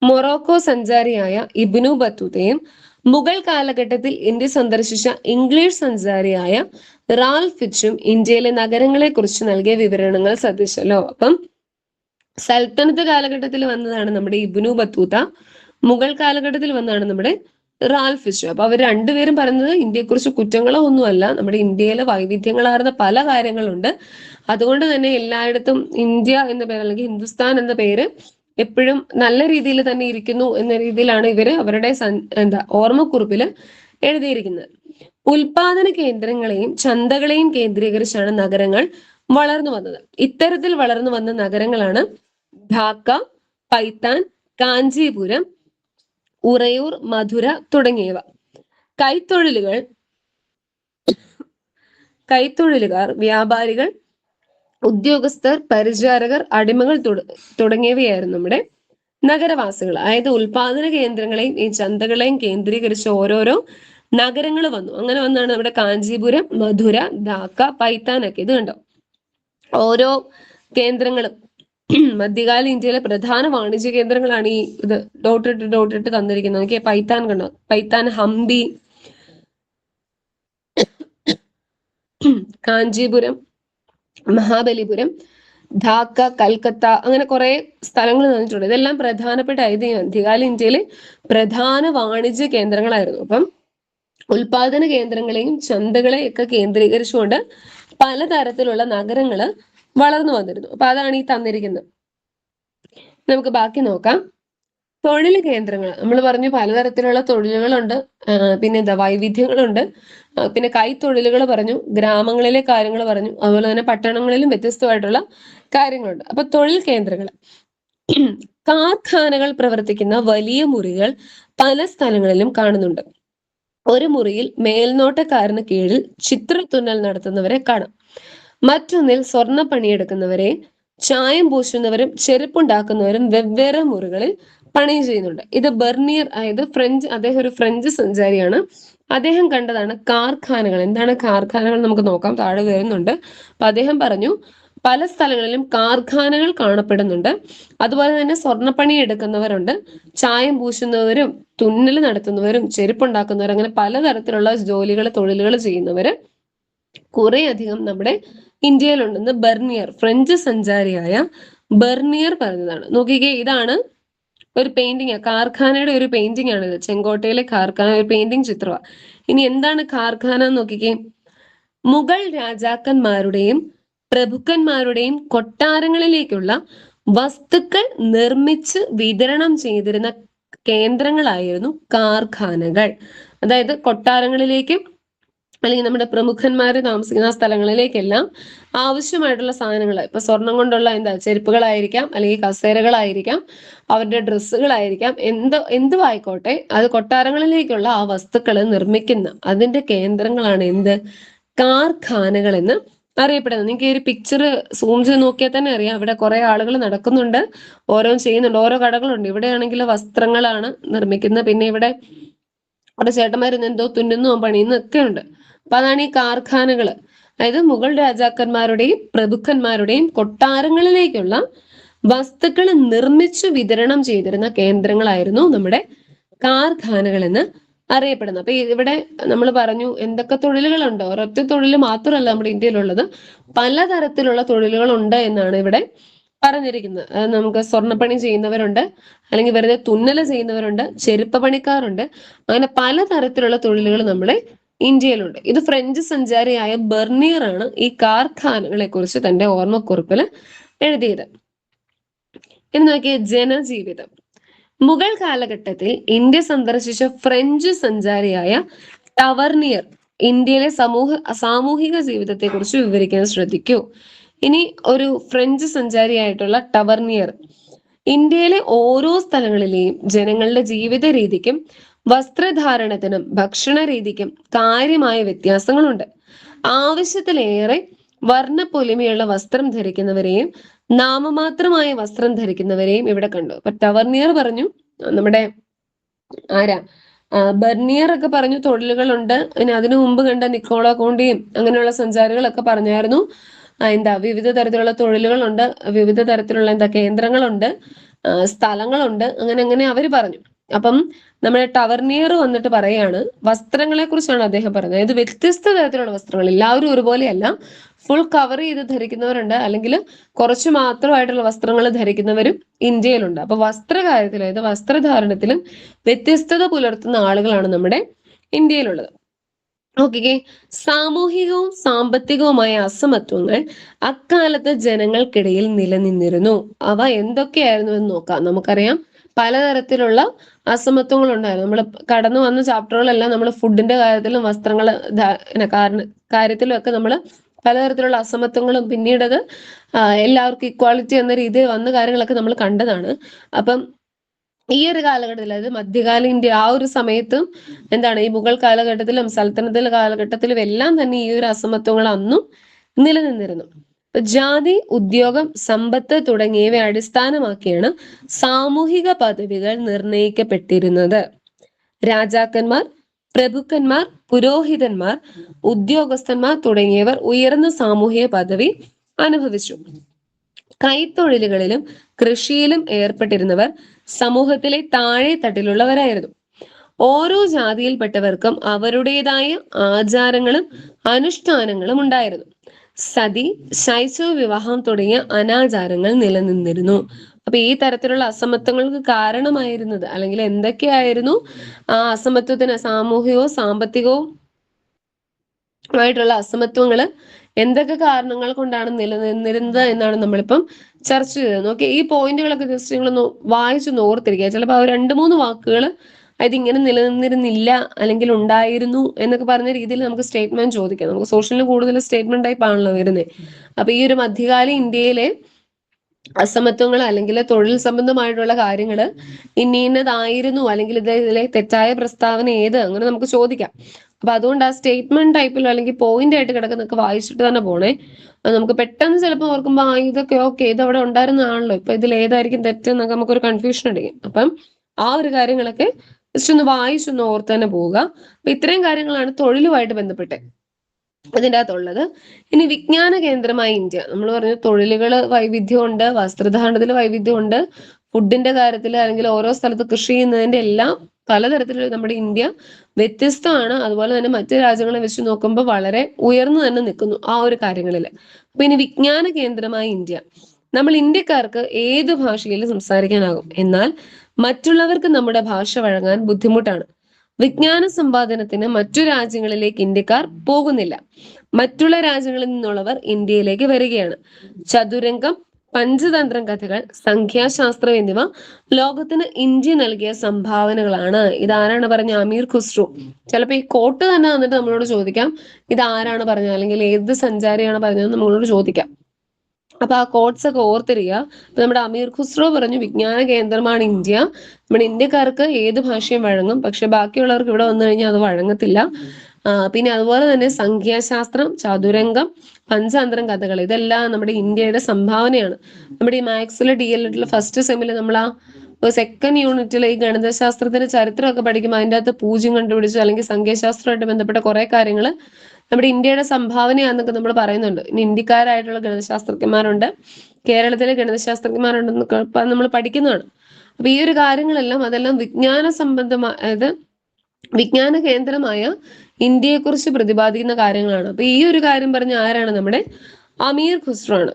മൊറോക്കോ സഞ്ചാരിയായ ഇബ്നു ബത്തൂത്തയും മുഗൾ കാലഘട്ടത്തിൽ ഇന്ത്യ സന്ദർശിച്ച ഇംഗ്ലീഷ് സഞ്ചാരിയായ റാൽഫ് ഫിച്ചും ഇന്ത്യയിലെ നഗരങ്ങളെ കുറിച്ച് നൽകിയ വിവരണങ്ങൾ ശ്രദ്ധിച്ചല്ലോ. അപ്പം സൽത്തനത്ത് കാലഘട്ടത്തിൽ വന്നതാണ് നമ്മുടെ ഇബ്നു ബത്തൂത്ത, മുഗൾ കാലഘട്ടത്തിൽ വന്നതാണ് നമ്മുടെ റാൽഫ് ഫിച്ച്. അപ്പൊ അവർ രണ്ടുപേരും പറയുന്നത് ഇന്ത്യയെക്കുറിച്ച് കുറ്റങ്ങളോ ഒന്നുമല്ല, നമ്മുടെ ഇന്ത്യയിലെ വൈവിധ്യങ്ങളാർന്ന പല കാര്യങ്ങളുണ്ട്. അതുകൊണ്ട് തന്നെ എല്ലായിടത്തും ഇന്ത്യ എന്ന പേര് അല്ലെങ്കിൽ ഹിന്ദുസ്ഥാൻ എന്ന പേര് എപ്പോഴും നല്ല രീതിയിൽ തന്നെ ഇരിക്കുന്നു എന്ന രീതിയിലാണ് ഇവര് അവരുടെ ഓർമ്മക്കുറിപ്പില് എഴുതിയിരിക്കുന്നത്. ഉൽപാദന കേന്ദ്രങ്ങളെയും ചന്തകളെയും കേന്ദ്രീകരിച്ചാണ് നഗരങ്ങൾ വളർന്നു വന്നത്. ഇത്തരത്തിൽ വളർന്നു വന്ന നഗരങ്ങളാണ് ഢാക്ക, പൈത്താൻ, കാഞ്ചീപുരം, ഉറയൂർ, മധുര തുടങ്ങിയവ. കൈത്തൊഴിലുകാർ, വ്യാപാരികൾ, ഉദ്യോഗസ്ഥർ, പരിചാരകർ, അടിമകൾ തുടങ്ങിയവയായിരുന്നു നമ്മുടെ നഗരവാസികൾ. അതായത് ഉൽപാദന കേന്ദ്രങ്ങളെയും ഈ ചന്തകളെയും കേന്ദ്രീകരിച്ച് ഓരോരോ നഗരങ്ങൾ വന്നു. അങ്ങനെ വന്നാണ് നമ്മുടെ കാഞ്ചീപുരം, മധുര, ഢാക്ക, പൈത്താനൊക്കെ. ഇത് കണ്ടോ, ഓരോ കേന്ദ്രങ്ങളും മധ്യകാല ഇന്ത്യയിലെ പ്രധാന വാണിജ്യ കേന്ദ്രങ്ങളാണ് ഈ ഇത് ഡോട്ടിട്ട് തന്നിരിക്കുന്നത്. നോക്കിയേ, പൈത്താൻ കണ്ടോ, പൈത്താൻ, ഹംപി, കാഞ്ചീപുരം, മഹാബലിപുരം, ഢാക്ക, കൽക്കത്ത, അങ്ങനെ കുറെ സ്ഥലങ്ങൾ തന്നിട്ടുണ്ട്. ഇതെല്ലാം പ്രധാനപ്പെട്ട മധ്യകാല ഇന്ത്യയിലെ പ്രധാന വാണിജ്യ കേന്ദ്രങ്ങളായിരുന്നു. അപ്പം ഉൽപാദന കേന്ദ്രങ്ങളെയും ചന്തകളെയും ഒക്കെ കേന്ദ്രീകരിച്ചുകൊണ്ട് പലതരത്തിലുള്ള നഗരങ്ങള് വളർന്നു വന്നിരുന്നു. അപ്പൊ അതാണ് ഈ തന്നിരിക്കുന്നത്. നമുക്ക് ബാക്കി നോക്കാം. തൊഴിൽ കേന്ദ്രങ്ങൾ നമ്മൾ പറഞ്ഞു, പലതരത്തിലുള്ള തൊഴിലുകളുണ്ട്, പിന്നെ വൈവിധ്യങ്ങളുണ്ട്, പിന്നെ കൈത്തൊഴിലുകൾ പറഞ്ഞു, ഗ്രാമങ്ങളിലെ കാര്യങ്ങൾ പറഞ്ഞു, അതുപോലെ തന്നെ പട്ടണങ്ങളിലും വ്യത്യസ്തമായിട്ടുള്ള കാര്യങ്ങളുണ്ട്. അപ്പൊ തൊഴിൽ കേന്ദ്രങ്ങൾ, കാർഖാനകൾ പ്രവർത്തിക്കുന്ന വലിയ മുറികൾ പല സ്ഥലങ്ങളിലും കാണുന്നുണ്ട്. ഒരു മുറിയിൽ മേൽനോട്ടക്കാരന് കീഴിൽ ചിത്രത്തുന്നൽ നടത്തുന്നവരെ കാണാം. മറ്റൊന്നിൽ സ്വർണ്ണ പണിയെടുക്കുന്നവരെ, ചായം പൂശുന്നവരും ചെരുപ്പുണ്ടാക്കുന്നവരും വെവ്വേറെ മുറികളിൽ പണി ചെയ്യുന്നുണ്ട്. ഇത് ബെർണിയർ, അതായത് അദ്ദേഹം ഒരു ഫ്രഞ്ച് സഞ്ചാരിയാണ്. അദ്ദേഹം കണ്ടതാണ് കാർഖാനകൾ. എന്താണ് കാർഖാനകൾ നമുക്ക് നോക്കാം, താഴെ വരുന്നുണ്ട്. അപ്പൊ അദ്ദേഹം പറഞ്ഞു, പല സ്ഥലങ്ങളിലും കാർഖാനകൾ കാണപ്പെടുന്നുണ്ട്. അതുപോലെ തന്നെ സ്വർണ്ണപ്പണി എടുക്കുന്നവരുണ്ട്, ചായം പൂശുന്നവരും, തുന്നൽ നടത്തുന്നവരും, ചെരുപ്പുണ്ടാക്കുന്നവരും, അങ്ങനെ പലതരത്തിലുള്ള തൊഴിലുകൾ ചെയ്യുന്നവര് കുറെ അധികം നമ്മുടെ ഇന്ത്യയിലുണ്ടെന്ന് ബെർണിയർ, ഫ്രഞ്ച് സഞ്ചാരിയായ ബെർണിയർ പറഞ്ഞതാണ്. നോക്കിക്കേ, ഇതാണ് ഒരു പെയിന്റിങ്, കാർഖാനയുടെ ഒരു പെയിന്റിംഗ് ആണിത്. ചെങ്കോട്ടയിലെ കാർഖാന ഒരു പെയിന്റിംഗ് ചിത്രമാണ്. ഇനി എന്താണ് കാർഖാന എന്ന് നോക്കിക്കേ, മുഗൾ രാജാക്കന്മാരുടെയും പ്രഭുക്കന്മാരുടെയും കൊട്ടാരങ്ങളിലേക്കുള്ള വസ്തുക്കൾ നിർമ്മിച്ച് വിതരണം ചെയ്തിരുന്ന കേന്ദ്രങ്ങളായിരുന്നു കാർഖാനകൾ. അതായത് കൊട്ടാരങ്ങളിലേക്കും അല്ലെങ്കിൽ നമ്മുടെ പ്രമുഖന്മാര് താമസിക്കുന്ന സ്ഥലങ്ങളിലേക്കെല്ലാം ആവശ്യമായിട്ടുള്ള സാധനങ്ങൾ, ഇപ്പൊ സ്വർണം കൊണ്ടുള്ള ചെരുപ്പുകളായിരിക്കാം, അല്ലെങ്കിൽ കസേരകളായിരിക്കാം, അവരുടെ ഡ്രസ്സുകളായിരിക്കാം, എന്തുമായിക്കോട്ടെ, അത് കൊട്ടാരങ്ങളിലേക്കുള്ള ആ വസ്തുക്കൾ നിർമ്മിക്കുന്ന അതിന്റെ കേന്ദ്രങ്ങളാണ് കാർഖാനകൾ എന്ന് അറിയപ്പെടുന്നത്. നിങ്ങൾക്ക് ഈ ഒരു പിക്ചർ സൂം ചെയ്ത് നോക്കിയാൽ തന്നെ അറിയാം, അവിടെ കുറെ ആളുകൾ നടക്കുന്നുണ്ട്, ഓരോന്ന് ചെയ്യുന്നുണ്ട്, ഓരോ കടകളുണ്ട്. ഇവിടെയാണെങ്കിൽ വസ്ത്രങ്ങളാണ് നിർമ്മിക്കുന്നത്. പിന്നെ ഇവിടെ അവിടെ ചേട്ടന്മാരുന്ന് എന്തോ തുന്നുന്നു പണിയുന്നു ഒക്കെ ഉണ്ട്. അപ്പൊ അതാണ് ഈ കാർഖാനകള്. അതായത് മുഗൾ രാജാക്കന്മാരുടെയും പ്രഭുക്കന്മാരുടെയും കൊട്ടാരങ്ങളിലേക്കുള്ള വസ്തുക്കൾ നിർമ്മിച്ചു വിതരണം ചെയ്തിരുന്ന കേന്ദ്രങ്ങളായിരുന്നു നമ്മുടെ കാർഖാനകൾ എന്ന് അറിയപ്പെടുന്നത്. അപ്പൊ ഇവിടെ നമ്മൾ പറഞ്ഞു എന്തൊക്കെ തൊഴിലുകളുണ്ട്. ഒരൊറ്റ തൊഴിൽ മാത്രമല്ല നമ്മുടെ ഇന്ത്യയിലുള്ളത്, പലതരത്തിലുള്ള തൊഴിലുകൾ ഉണ്ട് എന്നാണ് ഇവിടെ പറഞ്ഞിരിക്കുന്നത്. നമുക്ക് സ്വർണ്ണപ്പണി ചെയ്യുന്നവരുണ്ട്, അല്ലെങ്കിൽ വെറുതെ തുന്നൽ ചെയ്യുന്നവരുണ്ട്, ചെരുപ്പ പണിക്കാരുണ്ട്, അങ്ങനെ പലതരത്തിലുള്ള തൊഴിലുകൾ നമ്മുടെ ഇന്ത്യയിലുണ്ട്. ഇത് ഫ്രഞ്ച് സഞ്ചാരിയായ ബെർണിയർ ആണ് ഈ കാർഖാനകളെ കുറിച്ച് തന്റെ ഓർമ്മക്കുറിപ്പിൽ എഴുതിയത്. ഇനി നോക്കിയ ജനജീവിതം. മുഗൾ കാലഘട്ടത്തിൽ ഇന്ത്യ സന്ദർശിച്ച ഫ്രഞ്ച് സഞ്ചാരിയായ ടവർണിയർ ഇന്ത്യയിലെ സാമൂഹിക ജീവിതത്തെ കുറിച്ച് വിവരിക്കാൻ ശ്രദ്ധിക്കൂ. ഇനി ഒരു ഫ്രഞ്ച് സഞ്ചാരിയായിട്ടുള്ള ടവർണിയർ ഇന്ത്യയിലെ ഓരോ സ്ഥലങ്ങളിലെയും ജനങ്ങളുടെ ജീവിത രീതിക്കും വസ്ത്രധാരണത്തിനും ഭക്ഷണ രീതിക്കും കാര്യമായ വ്യത്യാസങ്ങളുണ്ട്. ആവശ്യത്തിലേറെ വർണ്ണപ്പൊലിമയുള്ള വസ്ത്രം ധരിക്കുന്നവരെയും നാമമാത്രമായ വസ്ത്രം ധരിക്കുന്നവരെയും ഇവിടെ കണ്ടു. അപ്പൊ ടവർണിയർ പറഞ്ഞു, നമ്മുടെ ആരാ ബെർണിയർ ഒക്കെ പറഞ്ഞു തൊഴിലുകളുണ്ട്. ഇനി അതിനു മുമ്പ് കണ്ട നിക്കോളോ കോണ്ടിയും അങ്ങനെയുള്ള സഞ്ചാരികളൊക്കെ പറഞ്ഞായിരുന്നു വിവിധ തരത്തിലുള്ള തൊഴിലുകളുണ്ട്, വിവിധ തരത്തിലുള്ള കേന്ദ്രങ്ങളുണ്ട്, സ്ഥലങ്ങളുണ്ട്, അങ്ങനെ അവര് പറഞ്ഞു. അപ്പം നമ്മുടെ ടവർണിയർ വന്നിട്ട് പറയാണ്, വസ്ത്രങ്ങളെ കുറിച്ചാണ് അദ്ദേഹം പറഞ്ഞത്. അതായത് വ്യത്യസ്ത തരത്തിലുള്ള വസ്ത്രങ്ങൾ, എല്ലാവരും ഒരുപോലെയല്ല, ഫുൾ കവർ ചെയ്ത് ധരിക്കുന്നവരുണ്ട്, അല്ലെങ്കിൽ കുറച്ച് മാത്രമായിട്ടുള്ള വസ്ത്രങ്ങൾ ധരിക്കുന്നവരും ഇന്ത്യയിലുണ്ട്. അപ്പൊ വസ്ത്രകാര്യത്തിൽ, അതായത് വസ്ത്രധാരണത്തിലും വ്യത്യസ്തത പുലർത്തുന്ന ആളുകളാണ് നമ്മുടെ ഇന്ത്യയിലുള്ളത്. നോക്കിക്കേ, സാമൂഹികവും സാമ്പത്തികവുമായ അസമത്വങ്ങൾ അക്കാലത്ത് ജനങ്ങൾക്കിടയിൽ നിലനിന്നിരുന്നു. അവ എന്തൊക്കെയായിരുന്നു എന്ന് നോക്കാം. നമുക്കറിയാം പലതരത്തിലുള്ള അസമത്വങ്ങൾ ഉണ്ടായിരുന്നു. നമ്മൾ കടന്നു വന്ന ചാപ്റ്ററുകളെല്ലാം നമ്മൾ ഫുഡിന്റെ കാര്യത്തിലും വസ്ത്രങ്ങൾ കാര്യത്തിലും ഒക്കെ നമ്മൾ പലതരത്തിലുള്ള അസമത്വങ്ങളും പിന്നീടത് എല്ലാവർക്കും ഇക്വാളിറ്റി എന്ന രീതിയിൽ വന്ന കാര്യങ്ങളൊക്കെ നമ്മൾ കണ്ടതാണ്. അപ്പം ഈ ഒരു കാലഘട്ടത്തിൽ, അതായത് മധ്യകാല ഇന്ത്യ ആ ഒരു സമയത്തും ഈ മുഗൾ കാലഘട്ടത്തിലും സൽത്തനത്തിലെ കാലഘട്ടത്തിലും എല്ലാം തന്നെ ഈ ഒരു അസമത്വങ്ങൾ അന്നും നിലനിന്നിരുന്നു. ജാതി, ഉദ്യോഗം, സമ്പത്ത് തുടങ്ങിയവ അടിസ്ഥാനമാക്കിയാണ് സാമൂഹിക പദവികൾ നിർണയിക്കപ്പെട്ടിരുന്നത്. രാജാക്കന്മാർ, പ്രഭുക്കന്മാർ, പുരോഹിതന്മാർ, ഉദ്യോഗസ്ഥന്മാർ തുടങ്ങിയവർ ഉയർന്ന സാമൂഹിക പദവി അനുഭവിച്ചു. കൈത്തൊഴിലുകളിലും കൃഷിയിലും ഏർപ്പെട്ടിരുന്നവർ സമൂഹത്തിലെ താഴെ തട്ടിലുള്ളവരായിരുന്നു. ഓരോ ജാതിയിൽപ്പെട്ടവർക്കും അവരുടേതായ ആചാരങ്ങളും അനുഷ്ഠാനങ്ങളും ഉണ്ടായിരുന്നു. സതി, ശൈശവ വിവാഹം തുടങ്ങിയ അനാചാരങ്ങൾ നിലനിന്നിരുന്നു. അപ്പൊ ഈ തരത്തിലുള്ള അസമത്വങ്ങൾക്ക് കാരണമായിരുന്നത്, അല്ലെങ്കിൽ എന്തൊക്കെയായിരുന്നു ആ അസമത്വത്തിന്, സാമൂഹികവും സാമ്പത്തികവും ആയിട്ടുള്ള അസമത്വങ്ങള് എന്തൊക്കെ കാരണങ്ങൾ കൊണ്ടാണ് നിലനിന്നിരുന്നത് എന്നാണ് നമ്മളിപ്പം ചർച്ച ചെയ്തത്. നോക്കി, ഈ പോയിന്റുകളൊക്കെ ജസ്റ്റ് നിങ്ങളൊന്ന് വായിച്ചൊന്ന് ഓർത്തിരിക്കുക. ചിലപ്പോൾ ആ 2-3 വാക്കുകൾ ഇങ്ങനെ നിലനിന്നിരുന്നില്ല അല്ലെങ്കിൽ ഉണ്ടായിരുന്നു എന്നൊക്കെ പറഞ്ഞ രീതിയിൽ നമുക്ക് സ്റ്റേറ്റ്മെന്റ് ചോദിക്കാം. നമുക്ക് സോഷ്യലിന് കൂടുതൽ സ്റ്റേറ്റ്മെന്റ് ടൈപ്പ് ആണല്ലോ വരുന്നത്. അപ്പൊ ഈ ഒരു മധ്യകാല ഇന്ത്യയിലെ അസമത്വങ്ങൾ അല്ലെങ്കിൽ തൊഴിൽ സംബന്ധമായിട്ടുള്ള കാര്യങ്ങൾ ഇന്നതായിരുന്നു, അല്ലെങ്കിൽ ഇതിലെ തെറ്റായ പ്രസ്താവന ഏത്, അങ്ങനെ നമുക്ക് ചോദിക്കാം. അപ്പൊ അതുകൊണ്ട് ആ സ്റ്റേറ്റ്മെന്റ് ടൈപ്പിലോ അല്ലെങ്കിൽ പോയിന്റ് ആയിട്ട് കിടക്കുന്നൊക്കെ വായിച്ചിട്ട് തന്നെ പോണേ. നമുക്ക് പെട്ടെന്ന് ചിലപ്പോൾ ഓർക്കുമ്പോൾ ഇതൊക്കെ ഓക്കെ, ഇത് അവിടെ ഉണ്ടായിരുന്നതാണല്ലോ, ഇപ്പൊ ഇതിൽ ഏതായിരിക്കും തെറ്റെന്നൊക്കെ നമുക്കൊരു കൺഫ്യൂഷൻ അടിക്കും. അപ്പം ആ ഒരു കാര്യങ്ങളൊക്കെ ജസ്റ്റ് ഒന്ന് വായിച്ചൊന്ന് ഓർത്ത് തന്നെ പോവുക. അപ്പൊ ഇത്രയും കാര്യങ്ങളാണ് തൊഴിലുമായിട്ട് ബന്ധപ്പെട്ട് ഇതിൻ്റെ അകത്തുള്ളത്. ഇനി വിജ്ഞാന കേന്ദ്രമായ ഇന്ത്യ, നമ്മൾ പറഞ്ഞു തൊഴിലുകൾ വൈവിധ്യമുണ്ട്, വസ്ത്രധാരണത്തിൽ വൈവിധ്യമുണ്ട്, ഫുഡിന്റെ കാര്യത്തിൽ അല്ലെങ്കിൽ ഓരോ സ്ഥലത്ത് കൃഷി ചെയ്യുന്നതിന്റെ എല്ലാം പലതരത്തിലുള്ള നമ്മുടെ ഇന്ത്യ വ്യത്യസ്തമാണ്. അതുപോലെ തന്നെ മറ്റു രാജ്യങ്ങളെ വെച്ച് നോക്കുമ്പോൾ വളരെ ഉയർന്നു തന്നെ നിൽക്കുന്നു ആ ഒരു കാര്യങ്ങളിൽ. അപ്പൊ ഇനി വിജ്ഞാന കേന്ദ്രമായ ഇന്ത്യ, നമ്മൾ ഇന്ത്യക്കാർക്ക് ഏത് ഭാഷയിലും സംസാരിക്കാനാകും, എന്നാൽ മറ്റുള്ളവർക്ക് നമ്മുടെ ഭാഷ വഴങ്ങാൻ ബുദ്ധിമുട്ടാണ്. വിജ്ഞാന സമ്പാദനത്തിന് മറ്റു രാജ്യങ്ങളിലേക്ക് ഇന്ത്യക്കാർ പോകുന്നില്ല, മറ്റുള്ള രാജ്യങ്ങളിൽ നിന്നുള്ളവർ ഇന്ത്യയിലേക്ക് വരികയാണ്. ചതുരംഗം, പഞ്ചതന്ത്രം കഥകൾ, സംഖ്യാശാസ്ത്രം എന്നിവ ലോകത്തിന് ഇന്ത്യ നൽകിയ സംഭാവനകളാണ്. ഇതാരാണ് പറഞ്ഞ? അമീർ ഖുസ്രു. ചിലപ്പോ ഈ കോട്ട് തന്നെ വന്നിട്ട് നമ്മളോട് ചോദിക്കാം ഇത് ആരാണ് പറഞ്ഞത്, അല്ലെങ്കിൽ ഏത് സഞ്ചാരിയാണ് പറഞ്ഞത് നമ്മളോട് ചോദിക്കാം. അപ്പൊ ആ കോട്സ് ഒക്കെ ഓർത്തിരിക്കുക. അപ്പൊ നമ്മുടെ അമീർ ഖുസ്രു പറഞ്ഞു വിജ്ഞാന കേന്ദ്രമാണ് ഇന്ത്യ, നമ്മുടെ ഇന്ത്യക്കാർക്ക് ഏത് ഭാഷയും വഴങ്ങും, പക്ഷെ ബാക്കിയുള്ളവർക്ക് ഇവിടെ വന്നു കഴിഞ്ഞാൽ അത് വഴങ്ങത്തില്ല. പിന്നെ അതുപോലെ തന്നെ സംഖ്യാശാസ്ത്രം, ചതുരംഗം, പഞ്ചതന്ത്രം കഥകൾ, ഇതെല്ലാം നമ്മുടെ ഇന്ത്യയുടെ സംഭാവനയാണ്. നമ്മുടെ ഈ മാത്സിലെ DLED ഫസ്റ്റ് സെമ്മിൽ നമ്മൾ ആ സെക്കൻഡ് യൂണിറ്റിൽ ഈ ഗണിതശാസ്ത്രത്തിന്റെ ചരിത്രമൊക്കെ പഠിക്കുമ്പോൾ അതിൻ്റെ അകത്ത് പൂജ്യം കണ്ടുപിടിച്ചു അല്ലെങ്കിൽ സംഖ്യാശാസ്ത്രമായിട്ട് ബന്ധപ്പെട്ട കുറെ കാര്യങ്ങൾ നമ്മുടെ ഇന്ത്യയുടെ സംഭാവനയാണെന്നൊക്കെ നമ്മൾ പറയുന്നുണ്ട്. ഇനി ഇന്ത്യക്കാരായിട്ടുള്ള ഗണിതശാസ്ത്രജ്ഞന്മാരുണ്ട്, കേരളത്തിലെ ഗണിതശാസ്ത്രജ്ഞന്മാരുണ്ടെന്നൊക്കെ നമ്മൾ പഠിക്കുന്നതാണ്. അപ്പൊ ഈ ഒരു കാര്യങ്ങളെല്ലാം അതെല്ലാം വിജ്ഞാന സംബന്ധമായ, അതായത് വിജ്ഞാന കേന്ദ്രമായ ഇന്ത്യയെക്കുറിച്ച് പ്രതിപാദിക്കുന്ന കാര്യങ്ങളാണ്. അപ്പൊ ഈ ഒരു കാര്യം പറഞ്ഞ ആരാണ്? നമ്മുടെ അമീർ ഖുസ്രു ആണ്.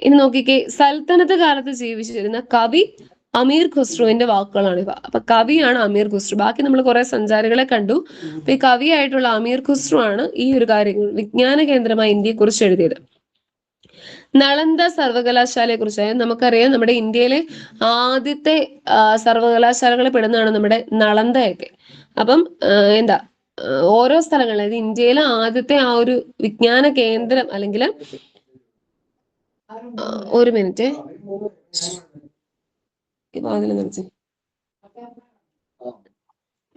ഇനി നോക്കിക്കേ, സൽത്തനത്ത് കാലത്ത് ജീവിച്ചിരുന്ന കവി അമീർ ഖുസ്രുവിന്റെ വാക്കുകളാണിവ. അപ്പൊ കവിയാണ് അമീർ ഖുസ്രു. ബാക്കി നമ്മൾ കുറെ സഞ്ചാരികളെ കണ്ടു. അപ്പൊ ഈ കവിയായിട്ടുള്ള അമീർ ഖുസ്രു ആണ് ഈ ഒരു കാര്യങ്ങൾ വിജ്ഞാന കേന്ദ്രമായ ഇന്ത്യയെ കുറിച്ച് എഴുതിയത്. നളന്ദ സർവകലാശാലയെ കുറിച്ച് നമുക്കറിയാം, നമ്മുടെ ഇന്ത്യയിലെ ആദ്യത്തെ സർവകലാശാലകളിൽ പെടുന്നതാണ് നമ്മുടെ നളന്ദയൊക്കെ. അപ്പം എന്താ ഓരോ സ്ഥലങ്ങളിൽ, അതായത് ഇന്ത്യയിലെ ആദ്യത്തെ ആ ഒരു വിജ്ഞാന കേന്ദ്രം, അല്ലെങ്കിൽ ഒരു മിനിറ്റ്,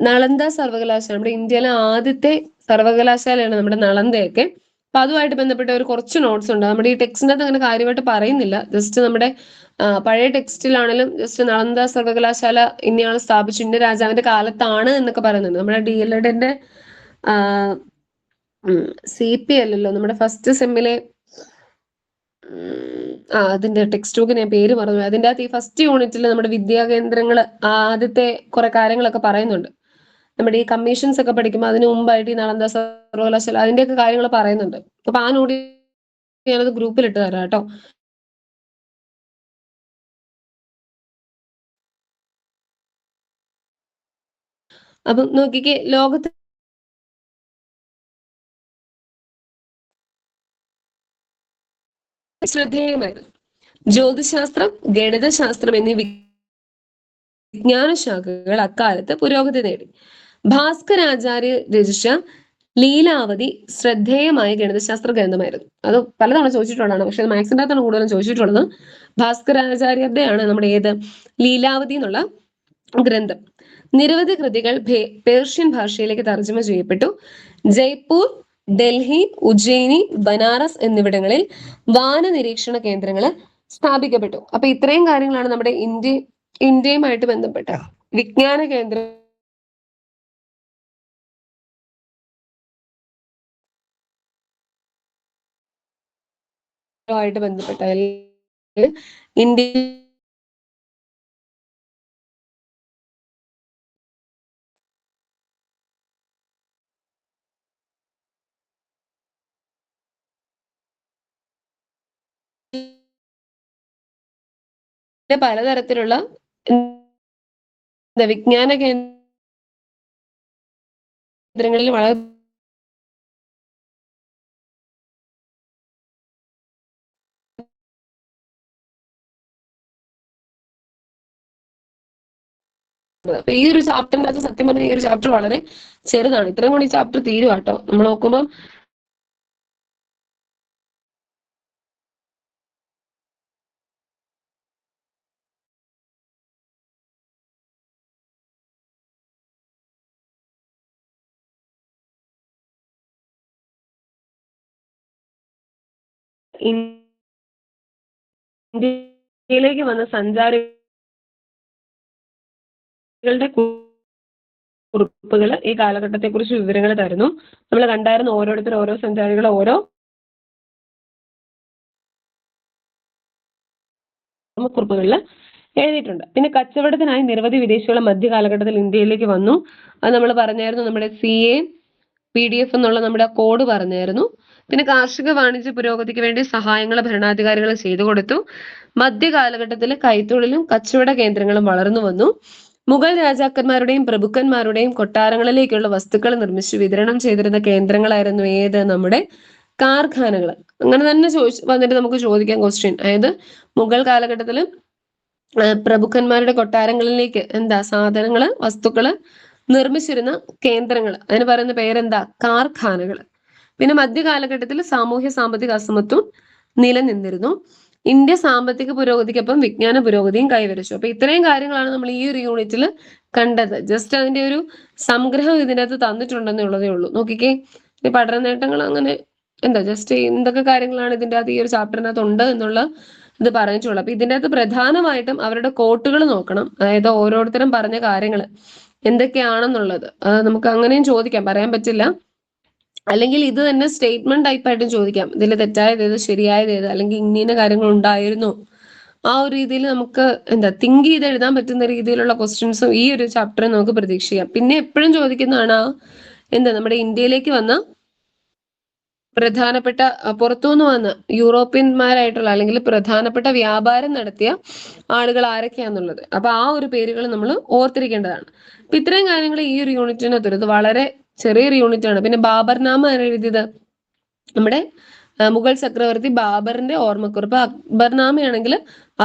നളന്ദ സർവകലാശാല നമ്മുടെ ഇന്ത്യയിലെ ആദ്യത്തെ സർവകലാശാലയാണ് നമ്മുടെ നളന്ദയൊക്കെ. അപ്പൊ അതുമായിട്ട് ബന്ധപ്പെട്ട ഒരു കുറച്ച് നോട്ട്സ് ഉണ്ട്. നമ്മുടെ ഈ ടെക്സ്റ്റിനകത്ത് അങ്ങനെ കാര്യമായിട്ട് പറയുന്നില്ല, ജസ്റ്റ് നമ്മുടെ പഴയ ടെക്സ്റ്റിലാണെങ്കിലും ജസ്റ്റ് നളന്ദ സർവകലാശാല ഇന്നയാൾ സ്ഥാപിച്ചു, ഇന്ന രാജാവിന്റെ കാലത്താണ് എന്നൊക്കെ പറയുന്നുണ്ട്. നമ്മുടെ DLEDന്റെ CP അല്ലല്ലോ, നമ്മുടെ ഫസ്റ്റ് സെമ്മിലെ അതിന്റെ ടെക്സ്റ്റ് ബുക്ക് ഞാൻ പേര് പറഞ്ഞു. അതിന്റെ അകത്ത് ഈ ഫസ്റ്റ് യൂണിറ്റിൽ നമ്മുടെ വിദ്യാകേന്ദ്രങ്ങൾ ആദ്യത്തെ കുറെ കാര്യങ്ങളൊക്കെ പറയുന്നുണ്ട്. നമ്മുടെ ഈ കമ്മീഷൻസ് ഒക്കെ പഠിക്കുമ്പോൾ അതിന് മുമ്പായിട്ട് ഈ നളന്ദ സർവകലാശാല അതിന്റെയൊക്കെ കാര്യങ്ങൾ പറയുന്നുണ്ട്. അപ്പൊ ആ നോടി ഞാനത് ഗ്രൂപ്പിൽ ഇട്ട് തരാം കേട്ടോ. അപ്പൊ നോക്കിക്കേ, ലോകത്ത് ശ്രദ്ധേയമായിരുന്നു. ജ്യോതിശാസ്ത്രം, ഗണിതശാസ്ത്രം എന്നീ വിജ്ഞാന ശാഖകൾ അക്കാലത്ത് പുരോഗതി നേടി. ഭാസ്കരാചാര്യ രചിച്ച ലീലാവതി ശ്രദ്ധേയമായ ഗണിതശാസ്ത്ര ഗ്രന്ഥമായിരുന്നു. അത് പലതവണ ചോദിച്ചിട്ടുള്ളതാണ്, പക്ഷെ മാത്സിന്റെ അകത്താണ് കൂടുതലും ചോദിച്ചിട്ടുള്ളത്. ഭാസ്കരാചാര്യരുടെയാണ് നമ്മുടെ ഏത് ലീലാവതി എന്നുള്ള ഗ്രന്ഥം. നിരവധി കൃതികൾ പേർഷ്യൻ ഭാഷയിലേക്ക് തർജ്ജമ ചെയ്യപ്പെട്ടു. ജയ്പൂർ, ഡൽഹി, ഉജ്ജയിനി, ബനാറസ് എന്നിവിടങ്ങളിൽ വാന നിരീക്ഷണ കേന്ദ്രങ്ങൾ സ്ഥാപിക്കപ്പെട്ടു. അപ്പൊ ഇത്രയും കാര്യങ്ങളാണ് നമ്മുടെ ഇന്ത്യയുമായിട്ട് ബന്ധപ്പെട്ട വിജ്ഞാന കേന്ദ്രമായിട്ട് ബന്ധപ്പെട്ട ഇന്ത്യ പലതരത്തിലുള്ള വിജ്ഞാന കേന്ദ്രങ്ങളിൽ വളരെ അപ്പൊ ഈ ഒരു ചാപ്റ്ററിന്റെ അത് സത്യം പറഞ്ഞാൽ ഈ ഒരു ചാപ്റ്റർ വളരെ ചെറുതാണ്. ഇത്രയും കൂടി ഈ ചാപ്റ്റർ തീരും കേട്ടോ. നമ്മൾ നോക്കുമ്പോൾ ഇന്ത്യയിലേക്ക് വന്ന സഞ്ചാരികളുടെ കുറിപ്പുകൾ ഈ കാലഘട്ടത്തെ കുറിച്ച് വിവരങ്ങൾ തരുന്നു. നമ്മൾ കണ്ടായിരുന്നു ഓരോരുത്തർ ഓരോ സഞ്ചാരികൾ ഓരോ കുറിപ്പുകളിൽ എഴുതിയിട്ടുണ്ട്. പിന്നെ കച്ചവടത്തിനായി നിരവധി വിദേശികൾ മധ്യകാലഘട്ടത്തിൽ ഇന്ത്യയിലേക്ക് വന്നു. അത് നമ്മൾ പറഞ്ഞായിരുന്നു, നമ്മുടെ CA PDF എന്നുള്ള നമ്മുടെ കോഡ് പറഞ്ഞായിരുന്നു. പിന്നെ കാർഷിക വാണിജ്യ പുരോഗതിക്ക് വേണ്ടി സഹായങ്ങൾ ഭരണാധികാരികൾ ചെയ്തു കൊടുത്തു. മധ്യകാലഘട്ടത്തിൽ കൈത്തൊഴിലും കച്ചവട കേന്ദ്രങ്ങളും വളർന്നു വന്നു. മുഗൾ രാജാക്കന്മാരുടെയും പ്രഭുക്കന്മാരുടെയും കൊട്ടാരങ്ങളിലേക്കുള്ള വസ്തുക്കൾ നിർമ്മിച്ച് വിതരണം ചെയ്തിരുന്ന കേന്ദ്രങ്ങളായിരുന്നു ഏത്? നമ്മുടെ കാർഖാനകൾ. അങ്ങനെ തന്നെ വന്നിട്ട് നമുക്ക് ചോദിക്കാം ക്വസ്റ്റ്യൻ. അതായത് മുഗൾ കാലഘട്ടത്തിൽ പ്രഭുക്കന്മാരുടെ കൊട്ടാരങ്ങളിലേക്ക് എന്താ സാധനങ്ങള് വസ്തുക്കള് നിർമ്മിച്ചിരുന്ന കേന്ദ്രങ്ങൾ, അതിന് പറയുന്ന പേരെന്താ? കാർഖാനകൾ. പിന്നെ മധ്യകാലഘട്ടത്തിൽ സാമൂഹ്യ സാമ്പത്തിക അസമത്വം നിലനിന്നിരുന്നു. ഇന്ത്യ സാമ്പത്തിക പുരോഗതിക്കൊപ്പം വിജ്ഞാന പുരോഗതിയും കൈവരിച്ചു. അപ്പൊ ഇത്രയും കാര്യങ്ങളാണ് നമ്മൾ ഈ ഒരു യൂണിറ്റിൽ കണ്ടത്. ജസ്റ്റ് അതിന്റെ ഒരു സംഗ്രഹം ഇതിനകത്ത് തന്നിട്ടുണ്ടെന്നേ ഉള്ളതേ ഉള്ളൂ. നോക്കിക്കേ, ഈ പഠന നേട്ടങ്ങൾ അങ്ങനെ എന്താ ജസ്റ്റ് എന്തൊക്കെ കാര്യങ്ങളാണ് ഇതിന്റെ അകത്ത് ഈ ഒരു ചാപ്റ്ററിനകത്ത് ഉണ്ട് എന്നുള്ള ഇത് പറഞ്ഞിട്ടുള്ളത്. അപ്പൊ ഇതിന്റെ അകത്ത് പ്രധാനമായിട്ടും അവരുടെ കോട്ടുകൾ നോക്കണം. അതായത് ഓരോരുത്തരും പറഞ്ഞ കാര്യങ്ങൾ എന്തൊക്കെയാണെന്നുള്ളത് നമുക്ക് അങ്ങനെയും ചോദിക്കാം, പറയാൻ പറ്റില്ല. അല്ലെങ്കിൽ ഇത് തന്നെ സ്റ്റേറ്റ്മെന്റ് ടൈപ്പ് ആയിട്ടും ചോദിക്കാം. ഇതിൽ തെറ്റായത് ഏത്, ശരിയായത് ഏത്, അല്ലെങ്കിൽ ഇങ്ങനെ കാര്യങ്ങൾ ഉണ്ടായിരുന്നു. ആ ഒരു രീതിയിൽ നമുക്ക് എന്താ തിങ്ക് ചെയ്ത് എഴുതാൻ പറ്റുന്ന രീതിയിലുള്ള ക്വസ്റ്റ്യൻസും ഈ ഒരു ചാപ്റ്ററിൽ നമുക്ക് പ്രതീക്ഷിക്കാം. പിന്നെ എപ്പോഴും ചോദിക്കുന്നതാണ് എന്താ നമ്മുടെ ഇന്ത്യയിലേക്ക് വന്ന പ്രധാനപ്പെട്ട പുറത്തുനിന്ന് വന്ന യൂറോപ്യന്മാരായിട്ടുള്ള അല്ലെങ്കിൽ പ്രധാനപ്പെട്ട വ്യാപാരം നടത്തിയ ആളുകൾ ആരൊക്കെയാന്നുള്ളത്. അപ്പൊ ആ ഒരു പേരുകൾ നമ്മൾ ഓർത്തിരിക്കേണ്ടതാണ്. അപ്പൊ ഇത്രയും കാര്യങ്ങൾ ഈ ഒരു യൂണിറ്റിനകത്ത് ഇത് വളരെ ചെറിയൊരു യൂണിറ്റ് ആണ്. പിന്നെ ബാബർനാമ എഴുതിയത് നമ്മുടെ മുഗൾ ചക്രവർത്തി ബാബറിന്റെ ഓർമ്മക്കുറിപ്പ്. അക്ബർനാമയാണെങ്കിൽ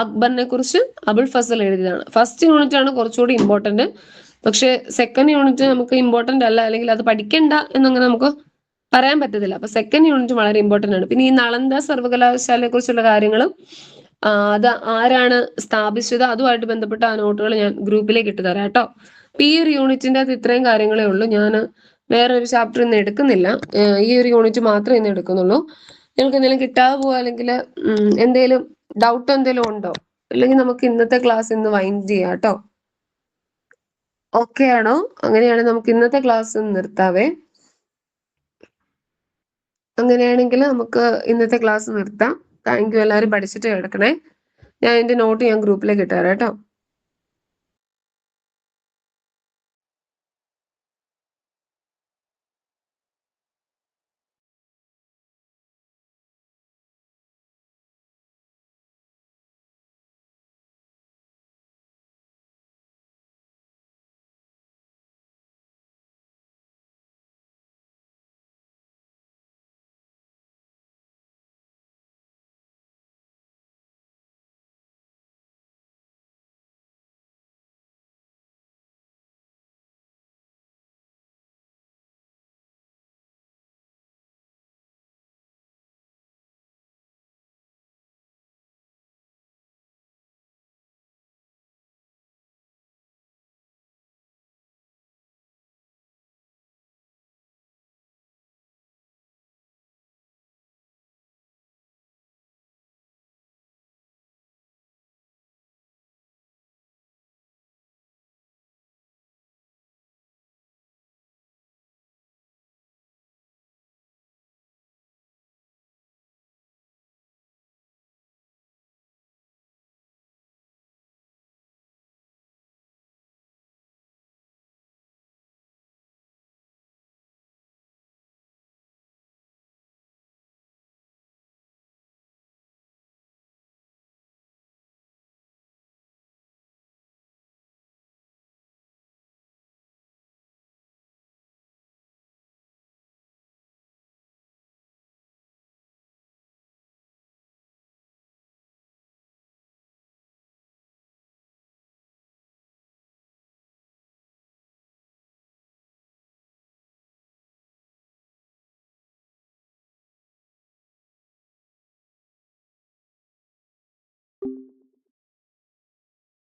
അക്ബറിനെ കുറിച്ച് അബുൾ ഫസൽ എഴുതിയതാണ്. ഫസ്റ്റ് യൂണിറ്റ് ആണ് കുറച്ചുകൂടി ഇമ്പോർട്ടന്റ്. പക്ഷെ സെക്കൻഡ് യൂണിറ്റ് നമുക്ക് ഇമ്പോർട്ടന്റ് അല്ല, അല്ലെങ്കിൽ അത് പഠിക്കണ്ട എന്നങ്ങനെ നമുക്ക് പറയാൻ പറ്റത്തില്ല. അപ്പൊ സെക്കൻഡ് യൂണിറ്റ് വളരെ ഇമ്പോർട്ടന്റ് ആണ്. പിന്നെ ഈ നളന്ദ സർവകലാശാലയെ കുറിച്ചുള്ള കാര്യങ്ങളും അത് ആരാണ് സ്ഥാപിച്ചത് അതുമായിട്ട് ബന്ധപ്പെട്ട ആ നോട്ടുകൾ ഞാൻ ഗ്രൂപ്പിലേക്ക് ഇട്ട് തരാം കേട്ടോ. അപ്പൊ ഈ ഒരു യൂണിറ്റിന്റെ അകത്ത് ഇത്രയും കാര്യങ്ങളേ ഉള്ളൂ. ഞാൻ വേറൊരു ചാപ്റ്റർ ഇന്ന് എടുക്കുന്നില്ല. ഈ ഒരു യൂണിറ്റ് മാത്രമേ ഇന്ന് എടുക്കുന്നുള്ളൂ. നിങ്ങൾക്ക് എന്തെങ്കിലും കിട്ടാതെ പോവുക അല്ലെങ്കിൽ എന്തെങ്കിലും ഡൗട്ട് എന്തെങ്കിലും ഉണ്ടോ? അല്ലെങ്കിൽ നമുക്ക് ഇന്നത്തെ ക്ലാസ് ഇന്ന് വൈൻഡ് ചെയ്യാം കേട്ടോ. ഓക്കെ ആണോ? അങ്ങനെയാണെങ്കിൽ നമുക്ക് ഇന്നത്തെ ക്ലാസ് നിർത്താവേ. അങ്ങനെയാണെങ്കിൽ നമുക്ക് ഇന്നത്തെ ക്ലാസ് നിർത്താം. Thank you. എല്ലാവരും പഠിച്ചിട്ട് കിടക്കണേ. ഞാൻ എന്റെ നോട്ട് ഗ്രൂപ്പിലേക്ക് ഇട്ടുതരാം കേട്ടോ.